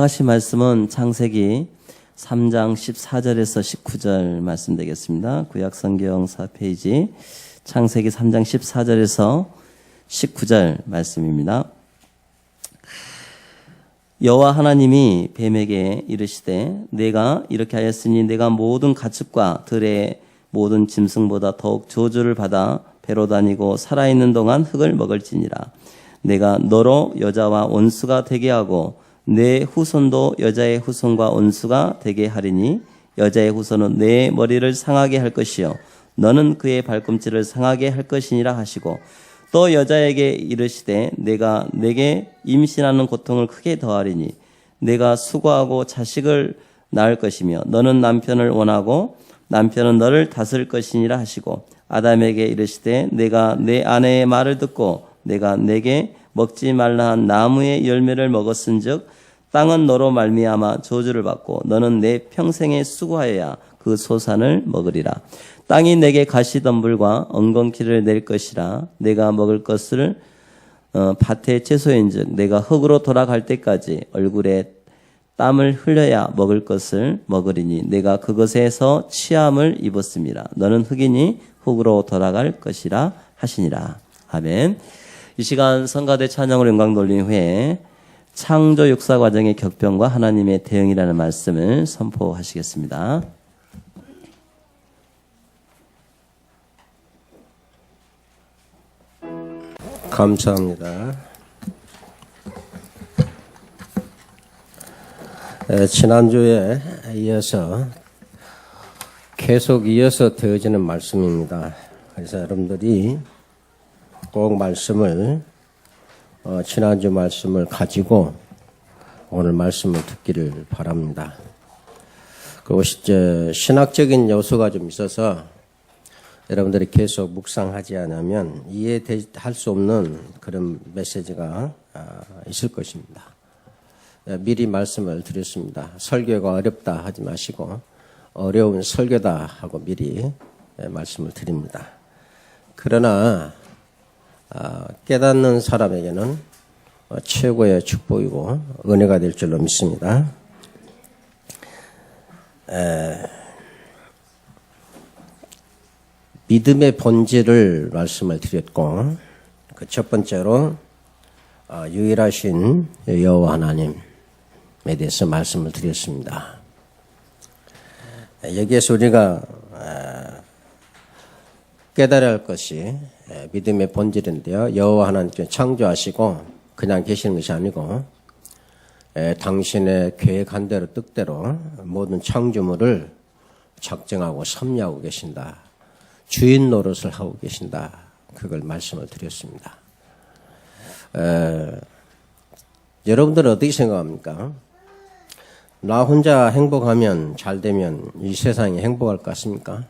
묵상하신 말씀은 창세기 3장 14절에서 19절 말씀 되겠습니다. 구약성경 4페이지 창세기 3장 14절에서 19절 말씀입니다. 여호와 하나님이 뱀에게 이르시되 내가 이렇게 하였으니 내가 모든 가축과 들의 모든 짐승보다 더욱 저주를 받아 배로 다니고 살아있는 동안 흙을 먹을지니라. 내가 너로 여자와 원수가 되게 하고 내 후손도 여자의 후손과 원수가 되게 하리니 여자의 후손은 내 머리를 상하게 할 것이요 너는 그의 발꿈치를 상하게 할 것이니라 하시고 또 여자에게 이르시되 내가 내게 임신하는 고통을 크게 더하리니 내가 수고하고 자식을 낳을 것이며 너는 남편을 원하고 남편은 너를 다스릴 것이니라 하시고 아담에게 이르시되 내가 내 아내의 말을 듣고 내가 내게 먹지 말라 한 나무의 열매를 먹었은즉 땅은 너로 말미암아 저주를 받고 너는 내 평생에 수고하여야 그 소산을 먹으리라. 땅이 내게 가시덤불과 엉겅퀴를 낼 것이라. 내가 먹을 것을 밭에 채소인즉 내가 흙으로 돌아갈 때까지 얼굴에 땀을 흘려야 먹을 것을 먹으리니 내가 그것에서 취함을 입었습니다. 너는 흙이니 흙으로 돌아갈 것이라 하시니라. 아멘. 이 시간 성가대 찬양으로 영광 돌린 후에 창조 역사 과정의 격변과 하나님의 대응이라는 말씀을 선포하시겠습니다. 감사합니다. 지난주에 이어서 계속 이어서 되어지는 말씀입니다. 그래서 여러분들이 꼭 말씀을 지난주 말씀을 가지고 오늘 말씀을 듣기를 바랍니다. 그것이 이제 신학적인 요소가 좀 있어서 여러분들이 계속 묵상하지 않으면 이해할 수 없는 그런 메시지가 있을 것입니다. 미리 말씀을 드렸습니다. 설교가 어렵다 하지 마시고 어려운 설교다 하고 미리 말씀을 드립니다. 그러나 깨닫는 사람에게는 최고의 축복이고 은혜가 될 줄로 믿습니다. 믿음의 본질을 말씀을 드렸고 그 첫 번째로 유일하신 여호와 하나님에 대해서 말씀을 드렸습니다. 여기에서 우리가 깨달아야 할 것이 믿음의 본질인데요. 여호와 하나님께서 창조하시고 그냥 계시는 것이 아니고 당신의 계획한 대로 뜻대로 모든 창조물을 작정하고 섭리하고 계신다. 주인 노릇을 하고 계신다. 그걸 말씀을 드렸습니다. 여러분들은 어떻게 생각합니까? 나 혼자 행복하면 잘 되면 이 세상이 행복할 것 같습니까?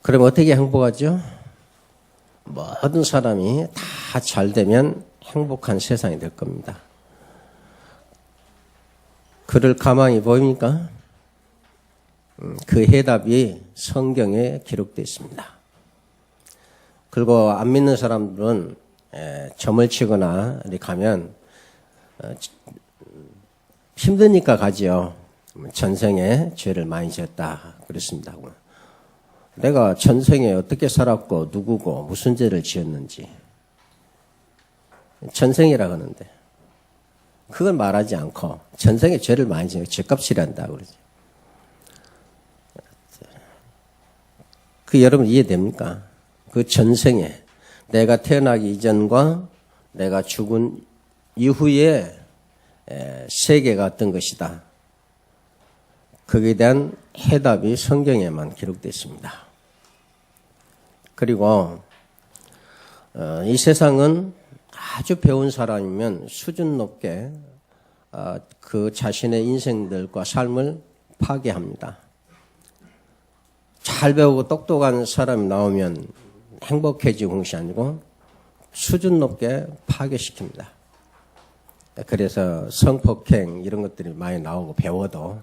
그럼 어떻게 행복하죠? 모든 사람이 다 잘 되면 행복한 세상이 될 겁니다. 그럴 가망이 보입니까? 그 해답이 성경에 기록되어 있습니다. 그리고 안 믿는 사람들은 점을 치거나 이렇게 가면 힘드니까 가지요. 전생에 죄를 많이 지었다 그랬습니다. 내가 전생에 어떻게 살았고 누구고 무슨 죄를 지었는지 전생이라 하는데 그걸 말하지 않고 전생에 죄를 많이 지어 죄값이란다 그러죠. 그 여러분 이해됩니까? 그 전생에 내가 태어나기 이전과 내가 죽은 이후에 세계가 어떤 것이다. 거기에 대한 해답이 성경에만 기록되어 있습니다. 그리고 이 세상은 아주 배운 사람이면 수준 높게 그 자신의 인생들과 삶을 파괴합니다. 잘 배우고 똑똑한 사람이 나오면 행복해지고 것이 아니고 수준 높게 파괴시킵니다. 그래서 성폭행 이런 것들이 많이 나오고 배워도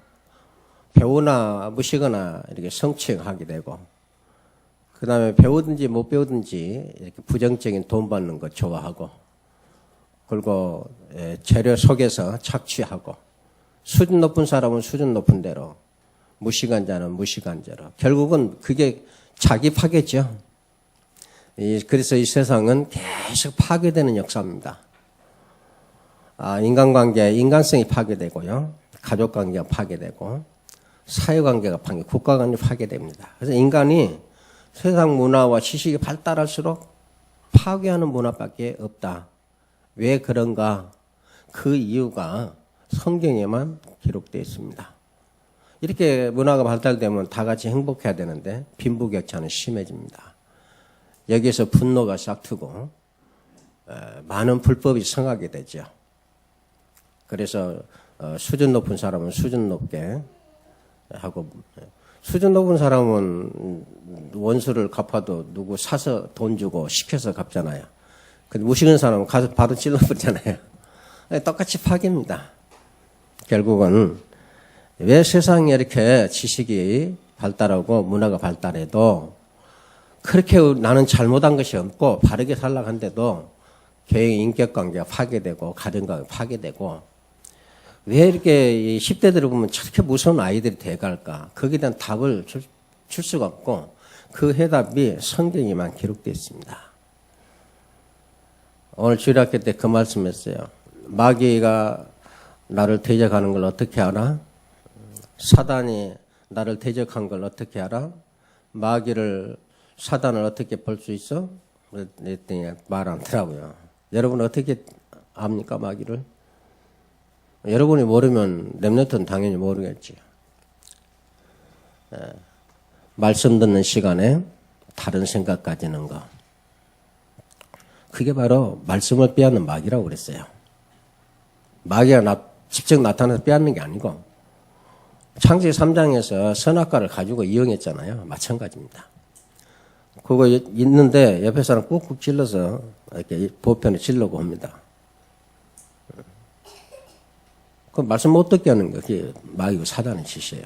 배우나 무시거나 이렇게 성추행하게 되고 그 다음에 배우든지 못 배우든지 이렇게 부정적인 돈 받는 거 좋아하고 그리고 재료 속에서 착취하고 수준 높은 사람은 수준 높은 대로 무시간자는 무시간자로 결국은 그게 자기 파괴죠. 그래서 이 세상은 계속 파괴되는 역사입니다. 인간관계, 인간성이 파괴되고요. 가족관계가 파괴되고 사회관계가 파괴, 국가관계가 파괴됩니다. 그래서 인간이 세상 문화와 지식이 발달할수록 파괴하는 문화밖에 없다. 왜 그런가? 그 이유가 성경에만 기록되어 있습니다. 이렇게 문화가 발달되면 다 같이 행복해야 되는데 빈부격차는 심해집니다. 여기에서 분노가 싹트고 많은 불법이 성하게 되죠. 그래서 수준 높은 사람은 수준 높게 하고 수준 높은 사람은 원수를 갚아도 누구 사서 돈 주고 시켜서 갚잖아요. 근데 무시는 사람은 가서 바로 찔러버리잖아요. 똑같이 파괴입니다. 결국은 왜 세상에 이렇게 지식이 발달하고 문화가 발달해도 그렇게 나는 잘못한 것이 없고 바르게 살려고 한데도 개인 인격관계가 파괴되고 가정관계가 파괴되고 왜 이렇게 10대들을 보면 저렇게 무서운 아이들이 돼갈까? 거기에 대한 답을 줄 수가 없고 그 해답이 성경에만 기록되어 있습니다. 오늘 주일학교 때 그 말씀했어요. 마귀가 나를 대적하는 걸 어떻게 알아? 사단이 나를 대적한 걸 어떻게 알아? 사단을 어떻게 볼 수 있어? 그랬더니 말 안 하더라고요. 여러분 어떻게 압니까, 마귀를? 여러분이 모르면 렘넌트는 당연히 모르겠지. 말씀 듣는 시간에 다른 생각 가지는 거. 그게 바로 말씀을 빼앗는 마귀라고 그랬어요. 마귀가 직접 나타나서 빼앗는 게 아니고 창세기 3장에서 선악과를 가지고 이용했잖아요. 마찬가지입니다. 그거 있는데 옆에 사람 꾹꾹 찔러서 이렇게 보편에 찔러고 합니다. 그 말씀 못 듣게 하는 거, 그게 마귀고 사단의 짓이에요.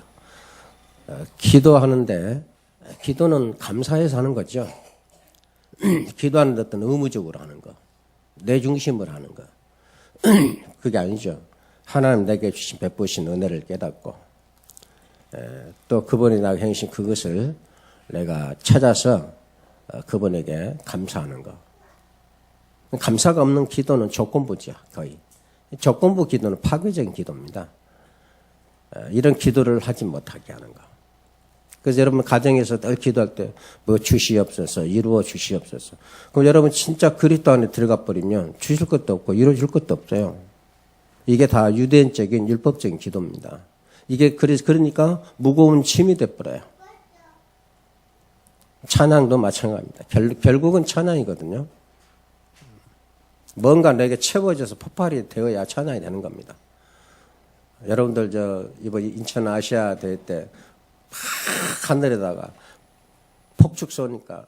기도하는데, 기도는 감사해서 하는 거죠. 기도하는 어떤 의무적으로 하는 거, 내 중심으로 하는 거. 그게 아니죠. 하나님 내게 주신 베푸신 은혜를 깨닫고, 또 그분이 나에게 행신 그것을 내가 찾아서 그분에게 감사하는 거. 감사가 없는 기도는 조건부죠, 거의. 조건부 기도는 파괴적인 기도입니다. 이런 기도를 하지 못하게 하는 거. 그래서 여러분 가정에서 늘 기도할 때 뭐 주시옵소서, 이루어 주시옵소서. 그럼 여러분 진짜 그리스도 안에 들어가 버리면 주실 것도 없고 이루어 줄 것도 없어요. 이게 다 유대인적인 율법적인 기도입니다. 이게 그러니까 무거운 짐이 돼버려요. 찬양도 마찬가지입니다. 결국은 찬양이거든요. 뭔가 내게 채워져서 폭발이 되어야 찬양이 되는 겁니다. 여러분들 이번 인천 아시아 대회 때 막 하늘에다가 폭죽 쏘니까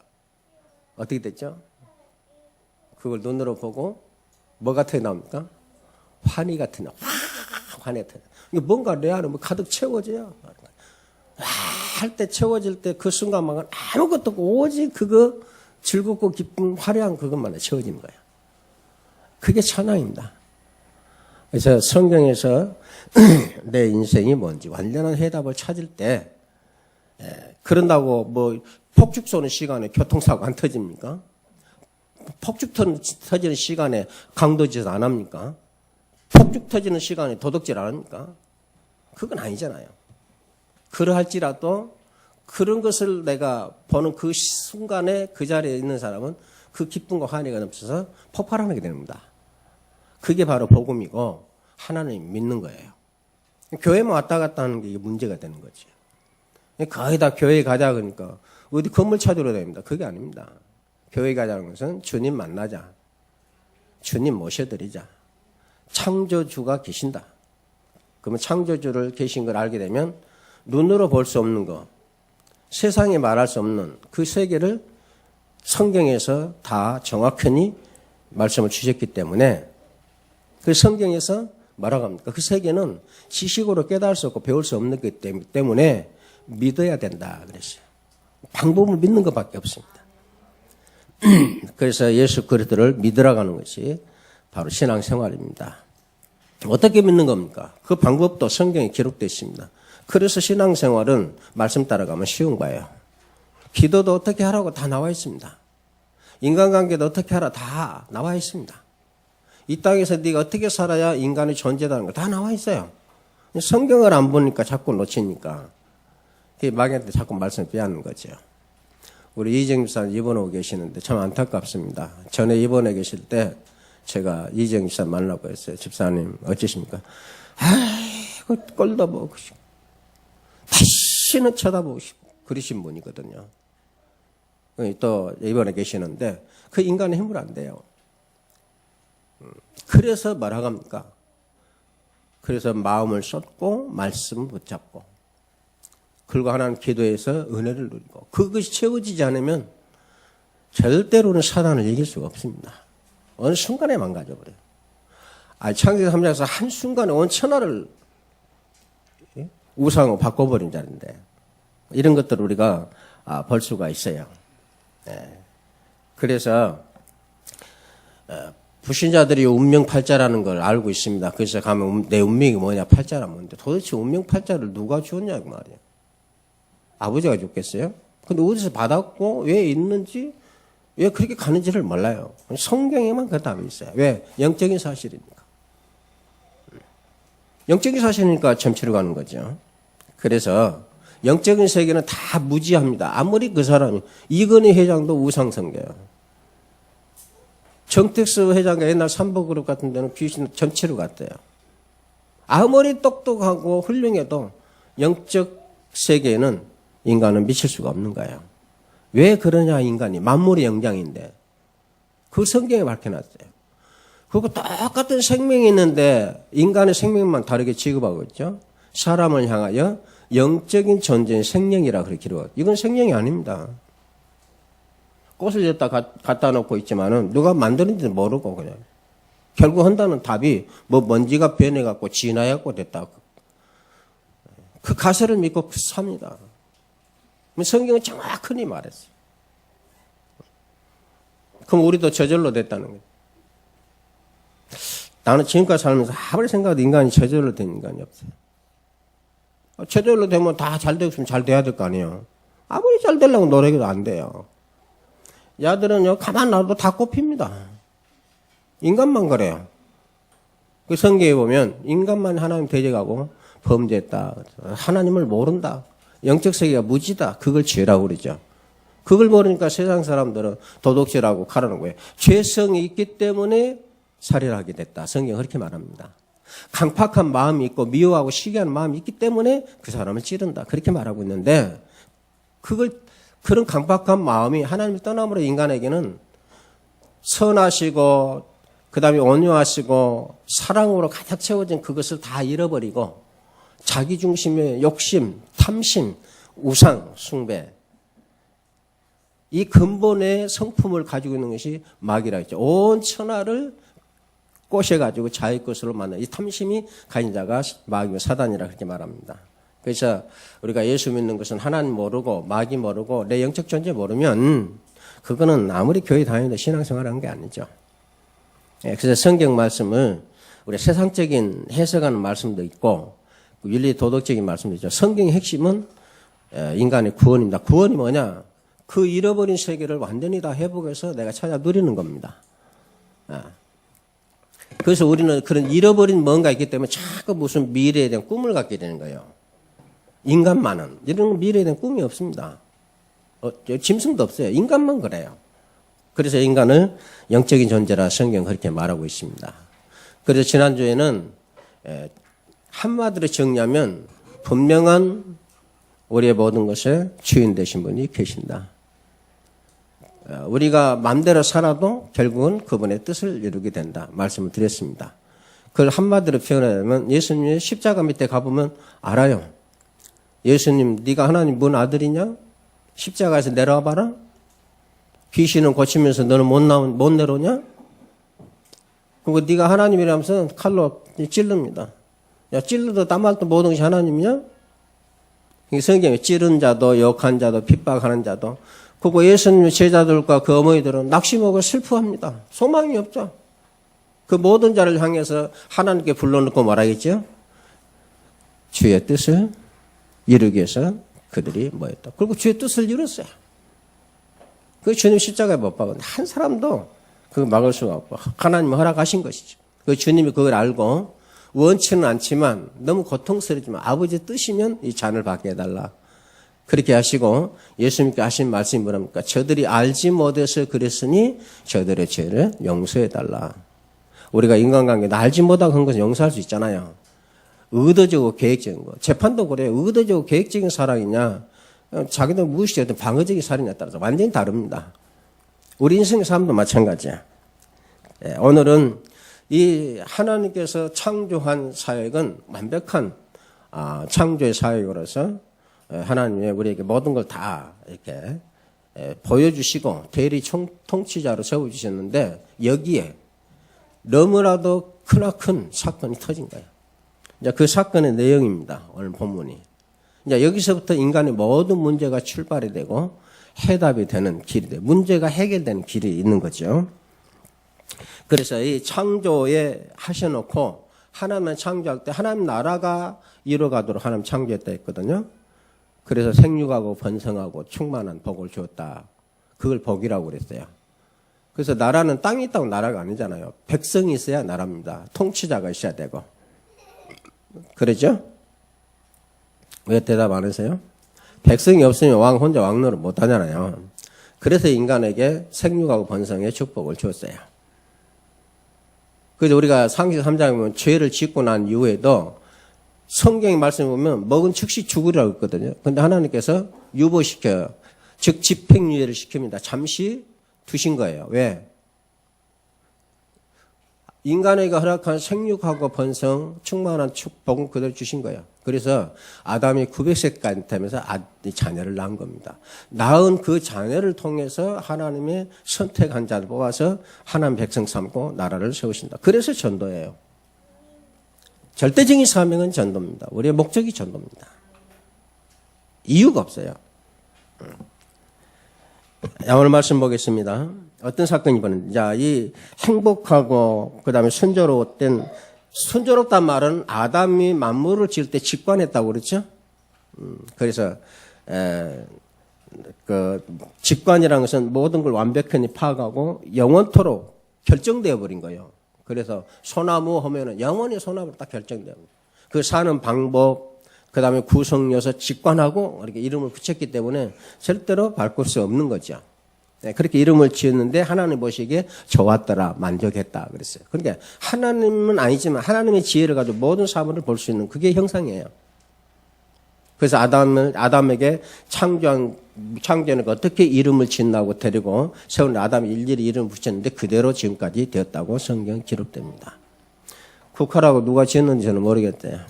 어떻게 됐죠? 그걸 눈으로 보고 뭐 같은 게 나옵니까? 환희 같은 게 환희 같은 게 뭔가 내 안에 가득 채워져요. 할 때 채워질 때 그 순간만은 아무것도 없고 오직 그거 즐겁고 기쁜 화려한 그것만에 채워지는 거예요. 그게 찬양입니다. 그래서 성경에서 내 인생이 뭔지 완전한 해답을 찾을 때 그런다고 뭐 폭죽 쏘는 시간에 교통사고 안 터집니까? 폭죽 터지는 시간에 강도짓 안 합니까? 폭죽 터지는 시간에 도둑질 안 합니까? 그건 아니잖아요. 그러할지라도 그런 것을 내가 보는 그 순간에 그 자리에 있는 사람은 그 기쁨과 환희가 넘쳐서 폭발하게 됩니다. 그게 바로 복음이고 하나님 믿는 거예요. 교회만 왔다 갔다 하는 게 문제가 되는 거죠. 거의 다 교회 가자 그러니까 어디 건물 찾으러 다닙니다. 그게 아닙니다. 교회 가자는 것은 주님 만나자. 주님 모셔드리자. 창조주가 계신다. 그러면 창조주를 계신 걸 알게 되면 눈으로 볼 수 없는 거, 세상에 말할 수 없는 그 세계를 성경에서 다 정확히 말씀을 주셨기 때문에 그 성경에서 뭐라고 합니까? 그 세계는 지식으로 깨달을 수 없고 배울 수 없는 것 때문에 믿어야 된다 그랬어요. 방법을 믿는 것밖에 없습니다. 그래서 예수 그리스도를 믿으라고 하는 것이 바로 신앙생활입니다. 어떻게 믿는 겁니까? 그 방법도 성경에 기록되어 있습니다. 그래서 신앙생활은 말씀 따라가면 쉬운 거예요. 기도도 어떻게 하라고 다 나와 있습니다. 인간관계도 어떻게 하라 다 나와 있습니다. 이 땅에서 네가 어떻게 살아야 인간이 존재하는 거 다 나와 있어요. 성경을 안 보니까 자꾸 놓치니까 마귀한테 자꾸 말씀을 빼앗는 거죠. 우리 이정 집사님 입원하고 계시는데 참 안타깝습니다. 전에 입원해 계실 때 제가 이정 집사 만나고 했어요. 집사님 어쩌십니까? 아이고 꼴도 보고 싶고 다시는 쳐다보고 싶고 그러신 분이거든요. 또 입원해 계시는데 그 인간의 힘으로 안 돼요. 그래서 뭐라고 합니까? 그래서 마음을 쏟고 말씀을 붙잡고 그리고 하나님 기도해서 은혜를 누리고 그것이 채워지지 않으면 절대로는 사단을 이길 수가 없습니다. 어느 순간에 망가져버려요. 창세기 3장에서 한순간에 온 천하를 우상으로 바꿔버린 자인데 이런 것들을 우리가 볼 수가 있어요. 그래서 불신자들이 운명팔자라는 걸 알고 있습니다. 그래서 가면 내 운명이 뭐냐 팔자라 뭔데 도대체 운명팔자를 누가 주었냐고 말이에요. 아버지가 줬겠어요? 근데 어디서 받았고 왜 있는지 왜 그렇게 가는지를 몰라요. 성경에만 그 답이 있어요. 왜? 영적인 사실이니까. 영적인 사실이니까 점치러 가는 거죠. 그래서 영적인 세계는 다 무지합니다. 아무리 그 사람이 이건희 회장도 우상성계요. 정택수 회장가 옛날 삼보그룹 같은 데는 귀신 점치러 갔대요. 아무리 똑똑하고 훌륭해도 영적 세계에는 인간은 미칠 수가 없는 거예요. 왜 그러냐 인간이 만물의 영장인데 그 성경에 밝혀놨어요. 그리고 똑같은 생명이 있는데 인간의 생명만 다르게 취급하고 있죠. 사람을 향하여 영적인 존재의 생명이라 그렇게 기록하고 이건 생명이 아닙니다. 꽃을 여기다 갖다 놓고 있지만은 누가 만드는지는 모르고 그냥 결국 한다는 답이 뭐 먼지가 변해갖고 진화해갖고 됐다. 그 가설을 믿고 삽니다. 성경은 정확하게 말했어요. 그럼 우리도 저절로 됐다는 거예요. 나는 지금까지 살면서 아무리 생각해도 인간이 저절로 된 인간이 없어요. 저절로 되면 다 잘 되고 싶으면 잘 돼야 될 거 아니에요. 아무리 잘 되려고 노력해도 안 돼요. 야들은요, 가만 놔도 다 꼽힙니다. 인간만 그래요. 그 성경에 보면 인간만 하나님 대적하고 범죄했다. 하나님을 모른다. 영적 세계가 무지다. 그걸 죄라고 그러죠. 그걸 모르니까 세상 사람들은 도둑질하고 가라는 거예요. 죄성이 있기 때문에 살인을 하게 됐다. 성경은 그렇게 말합니다. 강팍한 마음이 있고 미워하고 시기하는 마음이 있기 때문에 그 사람을 찌른다. 그렇게 말하고 있는데 그런 강팍한 마음이 하나님을 떠남으로 인간에게는 선하시고 그다음에 온유하시고 사랑으로 가득 채워진 그것을 다 잃어버리고 자기중심의 욕심, 탐심, 우상, 숭배 이 근본의 성품을 가지고 있는 것이 마귀라 했죠. 온 천하를 꼬셔가지고 자기 것으로 만나 이 탐심이 가진 자가 마귀와 사단이라 그렇게 말합니다. 그래서 우리가 예수 믿는 것은 하나님 모르고 마귀 모르고 내 영적 존재 모르면 그거는 아무리 교회 다니는데 신앙생활하는 게 아니죠. 그래서 성경 말씀을 우리 세상적인 해석하는 말씀도 있고 윤리 도덕적인 말씀도 있죠. 성경의 핵심은 인간의 구원입니다. 구원이 뭐냐? 그 잃어버린 세계를 완전히 다 회복해서 내가 찾아 누리는 겁니다. 그래서 우리는 그런 잃어버린 뭔가 있기 때문에 자꾸 무슨 미래에 대한 꿈을 갖게 되는 거예요. 인간만은 이런 미래에 대한 꿈이 없습니다. 짐승도 없어요. 인간만 그래요. 그래서 인간을 영적인 존재라 성경은 그렇게 말하고 있습니다. 그래서 지난주에는 한마디로 정리하면 분명한 우리의 모든 것에 주인 되신 분이 계신다. 우리가 마음대로 살아도 결국은 그분의 뜻을 이루게 된다. 말씀을 드렸습니다. 그걸 한마디로 표현하면 예수님의 십자가 밑에 가보면 알아요. 예수님 네가 하나님 문 아들이냐? 십자가에서 내려와 봐라. 귀신은 고치면서 너는 못 내려오냐? 그리고 네가 하나님이라면서 칼로 찔릅니다. 야 찔러도 땀말도 모든 것이 하나님이냐? 성경에 찌른 자도 욕한 자도 핍박하는 자도 그리고 예수님의 제자들과 그 어머니들은 낙심하고 슬퍼합니다. 소망이 없죠. 그 모든 자를 향해서 하나님께 불러놓고 말하겠죠? 주의 뜻을 이루기 위해서 그들이 뭐였다. 그리고 주의 뜻을 이뤘어요. 그 주님 십자가에 못 박은 한 사람도 그거 막을 수가 없고 하나님이 허락하신 것이죠. 그 주님이 그걸 알고 원치는 않지만 너무 고통스럽지만 아버지 뜻이면 이 잔을 받게 해달라. 그렇게 하시고 예수님께 하신 말씀이 뭐랍니까? 저들이 알지 못해서 그랬으니 저들의 죄를 용서해달라. 우리가 인간관계에 알지 못하고 한 것은 용서할 수 있잖아요. 의도적이고 계획적인 거. 재판도 그래요. 의도적이고 계획적인 사랑이냐 자기도 무의식적인 방어적인 살인에 따라서 완전히 다릅니다. 우리 인생의 삶도 마찬가지야. 오늘은 이 하나님께서 창조한 사역은 완벽한 창조의 사역으로서 하나님이 우리에게 모든 걸 다 이렇게 보여주시고 대리 통치자로 세워주셨는데 여기에 너무나도 크나큰 사건이 터진 거예요. 이제 그 사건의 내용입니다. 오늘 본문이. 이제 여기서부터 인간의 모든 문제가 출발이 되고 해답이 되는 길이 돼요. 문제가 해결되는 길이 있는 거죠. 그래서 이 창조에 하셔놓고 하나님을 창조할 때 하나님 나라가 이루어가도록 하나님 창조했다 했거든요. 그래서 생육하고 번성하고 충만한 복을 주었다. 그걸 복이라고 그랬어요. 그래서 나라는 땅이 있다고 나라가 아니잖아요. 백성이 있어야 나라입니다. 통치자가 있어야 되고. 그러죠? 왜 대답 안 하세요? 백성이 없으면 왕 혼자 왕노릇 못 하잖아요. 그래서 인간에게 생육하고 번성의 축복을 주었어요. 그래서 우리가 상시 3장에 보면 죄를 짓고 난 이후에도 성경의 말씀을 보면 먹은 즉시 죽으리라고 했거든요. 그런데 하나님께서 유보시켜요. 즉 집행유예를 시킵니다. 잠시 두신 거예요. 왜? 인간에게 허락한 생육하고 번성, 충만한 축복은 그대로 주신 거예요. 그래서 아담이 900세까지 되면서 자녀를 낳은 겁니다. 낳은 그 자녀를 통해서 하나님의 선택한 자를 뽑아서 하나님 백성 삼고 나라를 세우신다. 그래서 전도예요. 절대적인 사명은 전도입니다. 우리의 목적이 전도입니다. 이유가 없어요. 오늘 말씀 보겠습니다. 어떤 사건이 벌어졌는지. 자, 이 행복하고 그다음에 순조롭단 말은 아담이 만물을 지을 때 직관했다고 그랬죠. 그래서 그 직관이라는 것은 모든 걸 완벽히 파악하고 영원토록 결정되어 버린 거예요. 그래서 소나무 하면은 영원히 소나무로 딱 결정돼요. 그 사는 방법, 그 다음에 구성 요소 직관하고 이렇게 이름을 붙였기 때문에 절대로 바꿀 수 없는 거죠. 네, 그렇게 이름을 지었는데 하나님 보시기에 좋았더라, 만족했다 그랬어요. 그러니까 하나님은 아니지만 하나님의 지혜를 가지고 모든 사물을 볼 수 있는 그게 형상이에요. 그래서 아담에게 창조는 어떻게 이름을 짓나고 데리고 세운 아담이 일일이 이름을 붙였는데 그대로 지금까지 되었다고 성경 기록됩니다. 국화라고 누가 지었는지 저는 모르겠대요.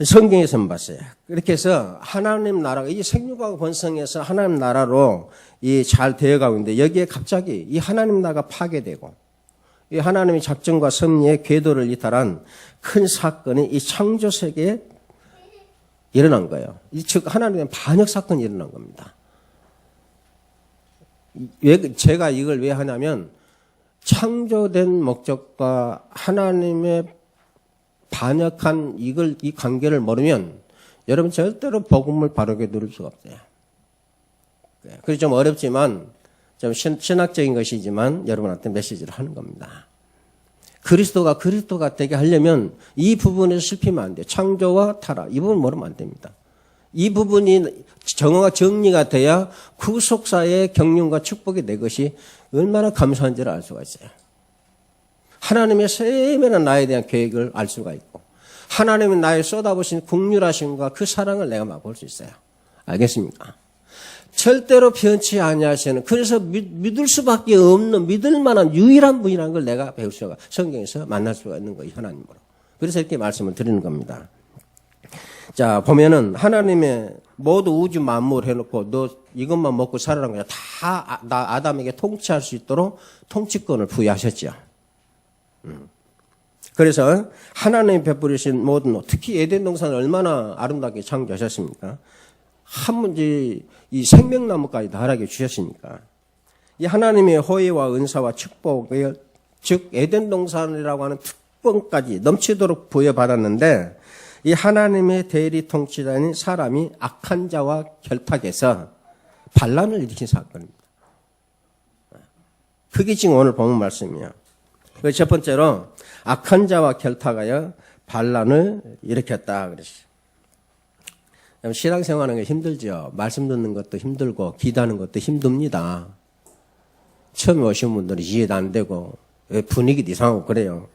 성경에서만 봤어요. 그렇게 해서 하나님 나라가 이 생육하고 번성해서 하나님 나라로 잘 되어가고 있는데 여기에 갑자기 이 하나님 나라가 파괴되고 이 하나님의 작정과 섭리의 궤도를 이탈한 큰 사건이 이 창조 세계에 일어난 거예요. 즉 하나님의 반역 사건이 일어난 겁니다. 제가 이걸 왜 하냐면 창조된 목적과 하나님의 반역한 이 관계를 모르면 여러분 절대로 복음을 바르게 누릴 수가 없어요. 그래서 좀 어렵지만 좀 신학적인 것이지만 여러분한테 메시지를 하는 겁니다. 그리스도가 되게 하려면 이 부분에서 실패하면 안 돼요. 창조와 타락 이 부분 모르면 안 됩니다. 이 부분이 정리가 돼야 구속사의 경륜과 축복이 내 것이 얼마나 감사한지를 알 수가 있어요. 하나님의 세밀한 나에 대한 계획을 알 수가 있고 하나님은 나에 쏟아부신 긍휼하심과 그 사랑을 내가 맛볼 수 있어요. 알겠습니까? 절대로 변치 아니하시는 그래서 믿을 수밖에 없는 믿을 만한 유일한 분이라는 걸 내가 배울 수가 성경에서 만날 수가 있는 거예요. 하나님으로. 그래서 이렇게 말씀을 드리는 겁니다. 자 보면은 하나님의 모두 우주 만물 해놓고 너 이것만 먹고 살아라는 거야. 다 아담에게 통치할 수 있도록 통치권을 부여하셨죠. 그래서 하나님이 베푸신 모든 특히 에덴 동산을 얼마나 아름답게 창조하셨습니까? 이 생명나무까지 다하게 주셨으니까 이 하나님의 호의와 은사와 축복을 즉 에덴 동산이라고 하는 특권까지 넘치도록 부여받았는데 이 하나님의 대리 통치자인 사람이 악한 자와 결탁해서 반란을 일으킨 사건입니다. 그게 지금 오늘 본문 말씀이에요. 그래서 첫 번째로 악한 자와 결탁하여 반란을 일으켰다 그랬어요. 신앙생활하는 게 힘들죠. 말씀 듣는 것도 힘들고 기도하는 것도 힘듭니다. 처음에 오신 분들은 이해도 안 되고 분위기도 이상하고 그래요.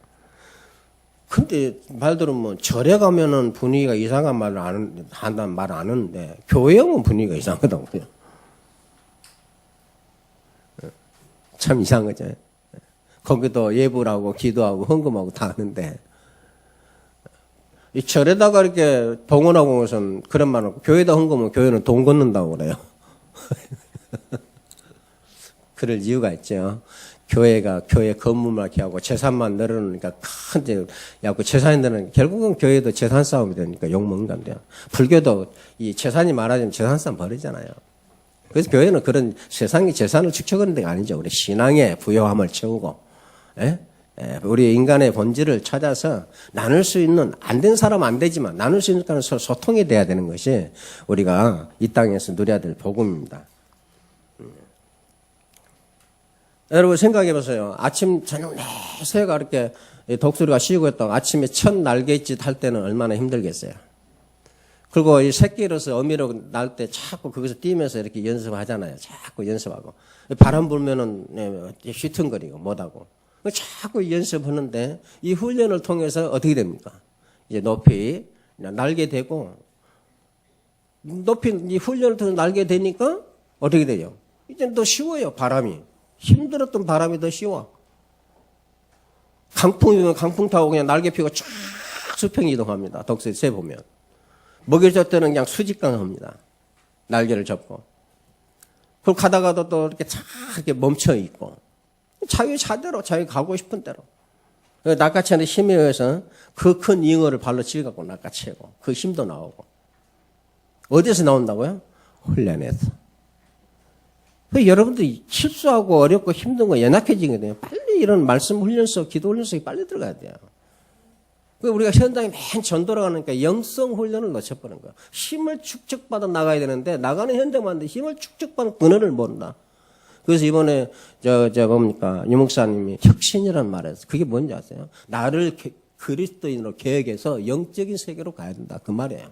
근데 말 들으면 절에 가면은 분위기가 이상한 말을 한다는 말 안 하는데 교회 오면 분위기가 이상하다고요. 참 이상하죠. 거기도 예불 하고 기도하고 헌금하고 다 하는데 이 절에다가 이렇게 봉헌하고 무슨 그런 말 하고 교회에다 헌금하면 교회는 돈 걷는다고 그래요. 그럴 이유가 있죠. 교회가 교회 건물만 이렇게 하고 재산만 늘어놓으니까 큰데 야고 재산이 늘어나니까 결국은 교회도 재산 싸움이 되니까 욕먹는 건데요. 불교도 이 재산이 많아지면 재산 싸움 벌이잖아요. 그래서 교회는 그런 세상의 재산을 축적하는 데가 아니죠. 우리 신앙의 부요함을 채우고, 우리 인간의 본질을 찾아서 나눌 수 있는, 안 된 사람은 안 되지만 나눌 수 있는 사람은 소통이 돼야 되는 것이 우리가 이 땅에서 누려야 될 복음입니다. 여러분 생각해 보세요. 아침, 저녁 새가 이렇게 독수리가 쉬고 있다가 아침에 첫 날갯짓 할 때는 얼마나 힘들겠어요. 그리고 이 새끼로서 어미로 날 때 자꾸 거기서 뛰면서 이렇게 연습하잖아요. 자꾸 연습하고. 바람 불면은 휘퉁거리고 못하고. 자꾸 연습하는데 이 훈련을 통해서 어떻게 됩니까? 이제 높이 날게 되고, 높이 이 훈련을 통해서 날게 되니까 어떻게 돼요? 이제 더 쉬워요, 바람이. 힘들었던 바람이 더 쉬워. 강풍이면 강풍 타고 그냥 날개 펴고 쫙 수평 이동합니다. 독수리 새 보면. 먹이를 줄 때는 그냥 수직강합니다. 날개를 접고. 그리고 가다가도 또 이렇게 쫙 이렇게 멈춰 있고. 자유 가고 싶은 대로. 낚아채는 힘에 의해서 그 큰 잉어를 발로 찔갖고 낚아채고. 그 힘도 나오고. 어디서 나온다고요? 훈련에서. 여러분들이 실수하고 어렵고 힘든 거 연약해지거든요. 빨리 이런 말씀 훈련소, 기도 훈련소에 빨리 들어가야 돼요. 우리가 현장에 맨 전도로 가니까 영성 훈련을 놓쳐버린 거야. 힘을 축적받아 나가야 되는데 나가는 현장만 힘을 축적받은 그늘을 모른다. 그래서 이번에 뭡니까 유 목사님이 혁신이라는 말을 했어요. 그게 뭔지 아세요? 나를 그리스도인으로 계획해서 영적인 세계로 가야 된다. 그 말이에요.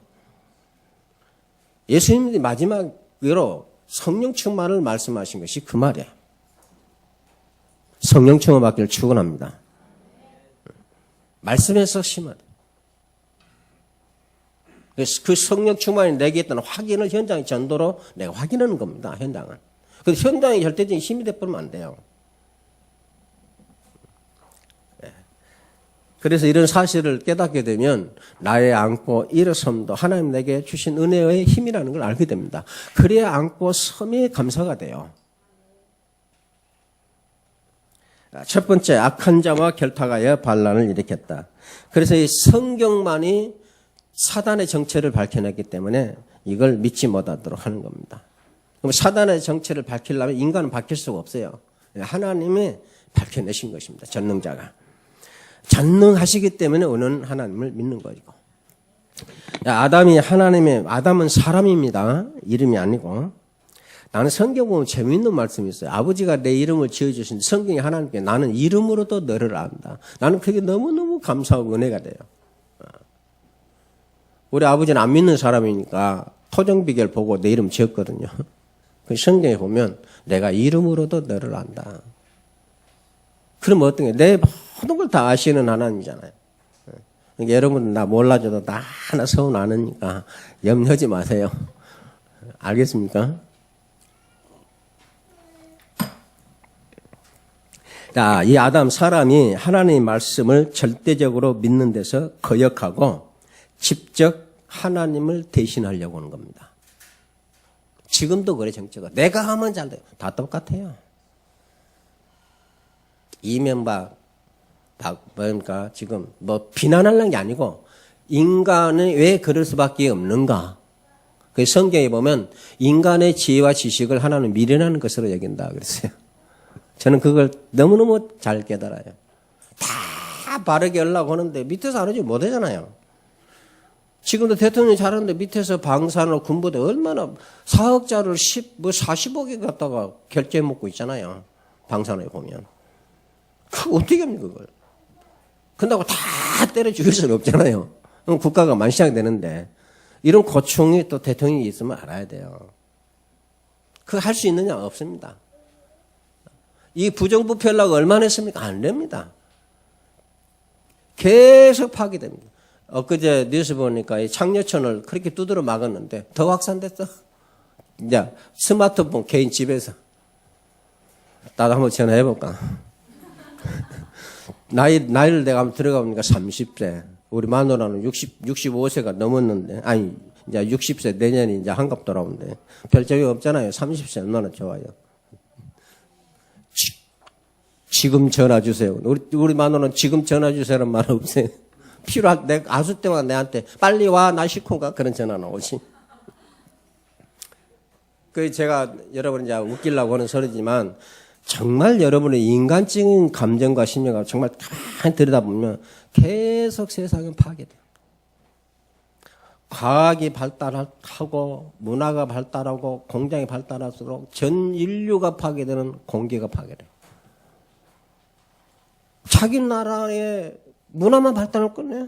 예수님이 마지막으로 성령 충만을 말씀하신 것이 그 말이에요. 성령 충만 받기를 축원합니다. 말씀에서 심하다. 그래서 그 성령 충만이 내게 있다는 확인을 현장의 전도로 내가 확인하는 겁니다. 현장은. 그래서 현장의 절대적인 힘이 되어버리면 안 돼요. 그래서 이런 사실을 깨닫게 되면 나의 안고 일어섬도 하나님 내게 주신 은혜의 힘이라는 걸 알게 됩니다. 그래야 안고 섬이 감사가 돼요. 첫 번째, 악한 자와 결탁하여 반란을 일으켰다. 그래서 이 성경만이 사단의 정체를 밝혀냈기 때문에 이걸 믿지 못하도록 하는 겁니다. 그럼 사단의 정체를 밝히려면 인간은 밝힐 수가 없어요. 하나님이 밝혀내신 것입니다. 전능자가. 전능하시기 때문에 오는 하나님을 믿는 거고. 아담은 사람입니다. 이름이 아니고. 나는 성경 보면 재미있는 말씀이 있어요. 아버지가 내 이름을 지어주신 성경이 하나님께 나는 이름으로도 너를 안다. 나는 그게 너무너무 감사하고 은혜가 돼요. 우리 아버지는 안 믿는 사람이니까 토정비결 보고 내 이름 지었거든요. 그 성경에 보면 내가 이름으로도 너를 안다. 그럼 어떤 게 내 모든 걸 다 아시는 하나님이잖아요. 그러니까 여러분 나 몰라줘도 다 하나 서운 아느니까 염려하지 마세요. 알겠습니까? 자, 이 아담 사람이 하나님의 말씀을 절대적으로 믿는 데서 거역하고 직접 하나님을 대신하려고 하는 겁니다. 지금도 그래 정체가. 내가 하면 잘 돼요. 다 똑같아요. 이명박, 뭡니까 지금 뭐 비난하려는 게 아니고 인간이 왜 그럴 수밖에 없는가. 그 성경에 보면 인간의 지혜와 지식을 하나는 미련한 것으로 여긴다 그랬어요. 저는 그걸 너무너무 잘 깨달아요. 다 바르게 하려고 하는데 밑에서 안 하지 못하잖아요. 지금도 대통령이 잘하는데 밑에서 방사나 군부대 얼마나 사업자를 40억에 갖다가 결제해 먹고 있잖아요. 방사능에 보면. 그거 어떻게 합니까, 그걸? 근다고 다 때려 죽일 수는 없잖아요. 그럼 국가가 만시하게 되는데 이런 고충이 또 대통령이 있으면 알아야 돼요. 그거 할 수 있느냐? 없습니다. 이 부정부패 하려고 얼마나 했습니까? 안 됩니다. 계속 파괴됩니다. 엊그제 뉴스 보니까 이 창녀촌을 그렇게 두드려 막았는데 더 확산됐어. 이제 스마트폰 개인 집에서. 나도 한번 전화해볼까? 나이를 내가 한번 들어가보니까 30세. 우리 마누라는 65세가 넘었는데, 아니, 이제 60세 내년이 이제 한갑 돌아오는데, 별 적이 없잖아요. 30세 얼마나 좋아요. 지금 전화 주세요. 우리 마누라는 지금 전화 주세요라는 말 없어요. 필요할 때, 아수 때마다 내한테 빨리 와, 나 식구 가. 그런 전화는 오지. 그 제가 여러분 이제 웃기려고 하는 소리지만, 정말 여러분의 인간적인 감정과 심리가 정말 가만히 들여다보면 계속 세상은 파괴돼요. 과학이 발달하고 문화가 발달하고 공장이 발달할수록 전 인류가 파괴되는 공기가 파괴돼요. 자기 나라의 문화만 발달할 거네.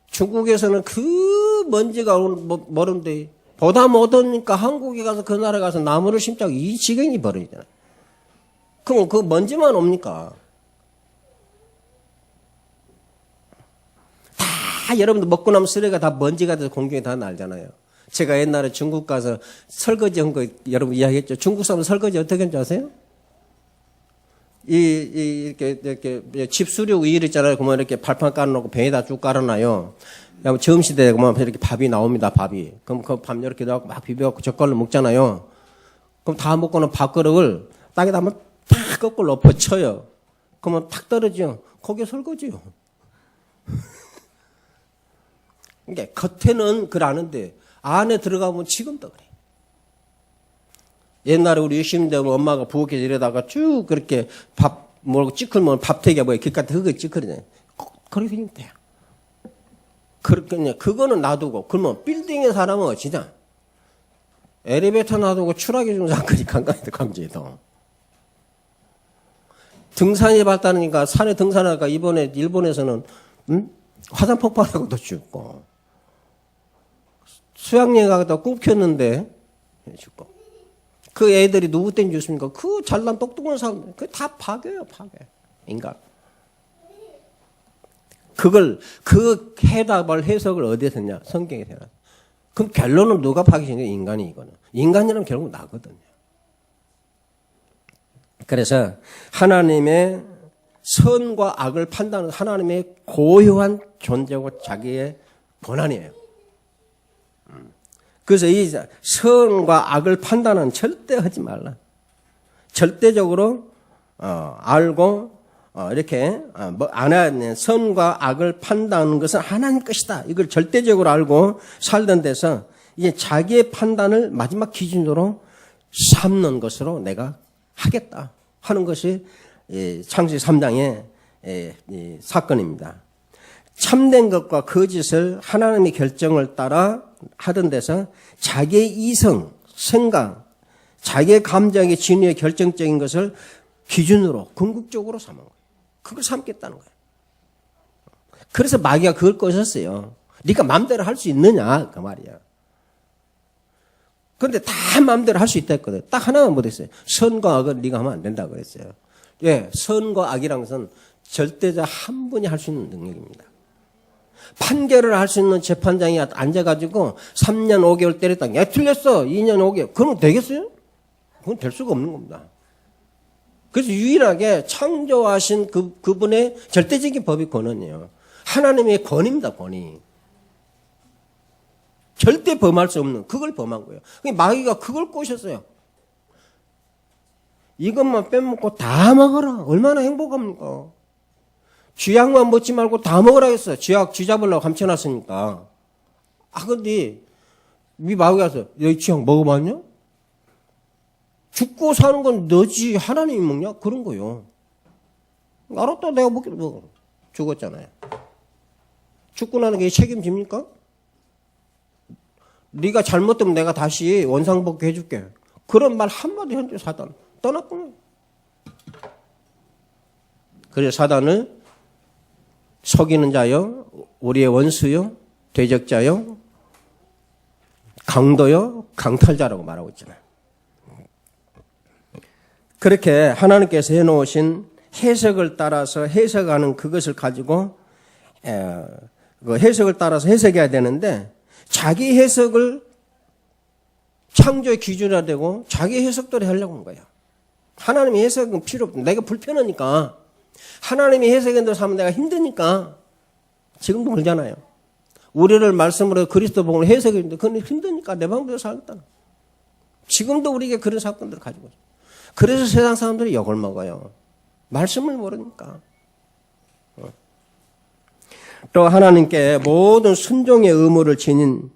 중국에서는 그 먼지가 모른데 보다 못하니까 한국에 가서 그 나라에 가서 나무를 심자고 이 지경이 벌어지잖아요. 그럼 그 먼지만 옵니까? 다 여러분들 먹고 나면 쓰레기가 다 먼지가 돼서 공중에 다 날잖아요. 제가 옛날에 중국 가서 설거지 한 거 여러분 이야기했죠. 중국 사람 설거지 어떻게 하는지 아세요? 이렇게 집 수리고 일 있잖아요. 그러면 이렇게 발판 깔아놓고 배에다 쭉 깔아놔요. 점심때 그러면 이렇게 밥이 나옵니다. 밥이. 그럼 그 밥 이렇게 넣고 막 비벼갖고 젓갈로 먹잖아요. 그럼 다 먹고는 밥그릇을 땅에다 한번 탁 거꾸로 엎어쳐요. 그러면 탁 떨어지죠. 거기에 설거지요. 그러니까 겉에는 그러는데 안에 들어가면 지금도 그래. 옛날에 우리 60대 엄마가 부엌에서 이러다가 쭉 그렇게 밥 뭐라고 찌클면 밥태기가 뭐야 길가에 흙을 찌클이잖아요. 그렇게 되면 돼요. 그렇겠냐. 그거는 놔두고 그러면 빌딩에 사람은 진짜 엘리베이터 놔두고 추락해 준 사건이 간간히도 광주에도. 등산이 발달하니까 산에 등산하니까 이번에 일본에서는 화산 폭발하고도 죽고 수학여행 가다 꿈켰는데 죽고 그 애들이 누구 때문에 죽습니까? 그 잘난 똑똑한 사람 그 다 파괴예요. 파괴. 인간. 그 해석을 어디에서 했냐? 성경에서 해놨어. 그럼 결론은 누가 파괴시킨 거야? 인간이 이거는. 인간이라면 결국 나거든요. 그래서 하나님의 선과 악을 판단하는 하나님의 고유한 존재고 자기의 권한이에요. 그래서 이 선과 악을 판단은 절대 하지 말라. 절대적으로 알고 이렇게 안 하는 선과 악을 판단하는 것은 하나님 것이다. 이걸 절대적으로 알고 살던 데서 이제 자기의 판단을 마지막 기준으로 삼는 것으로 내가 하겠다 하는 것이 창세기 3장의 사건입니다. 참된 것과 거짓을 하나님의 결정을 따라 하던 데서 자기의 이성, 생각, 자기의 감정의 진위의 결정적인 것을 기준으로 궁극적으로 삼은 거예요. 그걸 삼겠다는 거예요. 그래서 마귀가 그걸 꼬셨어요. 네가 마음대로 할 수 있느냐 그 말이야. 그런데 다 마음대로 할 수 있다 했거든. 딱 하나만 못했어요. 선과 악은 네가 하면 안 된다고 그랬어요. 예, 선과 악이란 것은 절대자 한 분이 할 수 있는 능력입니다. 판결을 할 수 있는 재판장이 앉아가지고 3년 5개월 때렸다. 야, 틀렸어. 2년 5개월. 그러면 되겠어요? 그건 될 수가 없는 겁니다. 그래서 유일하게 창조하신 그분의 절대적인 법이 권한이에요. 하나님의 권위입니다, 권위. 절대 범할 수 없는 그걸 범한 거예요. 마귀가 그걸 꼬셨어요. 이것만 빼먹고 다 먹어라. 얼마나 행복합니까? 쥐약만 먹지 말고 다 먹으라 했어요. 쥐약 쥐 잡으려고 감춰놨으니까. 근데 이 마귀가 와서 너희 쥐약 먹어봤냐? 죽고 사는 건 너지 하나님이 먹냐? 그런 거요. 알았다. 내가 뭐 죽었잖아요. 죽고 나는 게 책임집니까? 네가 잘못되면 내가 다시 원상복귀 해줄게. 그런 말 한마디 한줄 사단 떠났구나. 그래서 사단을 속이는 자요, 우리의 원수요, 대적자요, 강도요, 강탈자라고 말하고 있잖아요. 그렇게 하나님께서 해놓으신 해석을 따라서 해석하는 그것을 가지고 그 해석을 따라서 해석해야 되는데 자기 해석을 창조의 기준이라 되고 자기 해석대로 하려고 하는 거예요. 하나님의 해석은 필요 없고 내가 불편하니까 하나님이 해석한 대로 사면 내가 힘드니까 지금도 그러잖아요. 우리를 말씀으로 그리스도 복음을 해석했는데 그건 힘드니까 내 방법대로 살겠다. 지금도 우리에게 그런 사건들을 가지고 있어요. 그래서 세상 사람들이 욕을 먹어요. 말씀을 모르니까. 또 하나님께 모든 순종의 의무를 지닌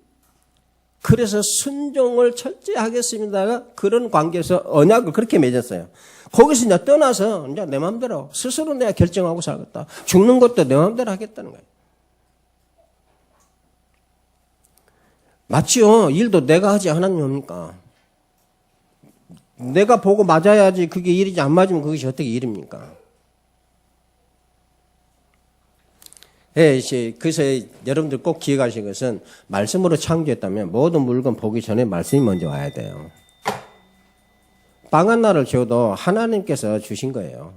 그래서 순종을 철저히 하겠습니다가 그런 관계에서 언약을 그렇게 맺었어요. 거기서 이제 떠나서 이제 내 마음대로 스스로 내가 결정하고 살겠다. 죽는 것도 내 마음대로 하겠다는 거예요. 맞지요. 일도 내가 하지 하나님이 합니까? 내가 보고 맞아야지 그게 일이지 안 맞으면 그것이 어떻게 일입니까? 예, 그래서 여러분들 꼭 기억하실 것은 말씀으로 창조했다면 모든 물건 보기 전에 말씀이 먼저 와야 돼요. 빵 하나를 줘도 하나님께서 주신 거예요.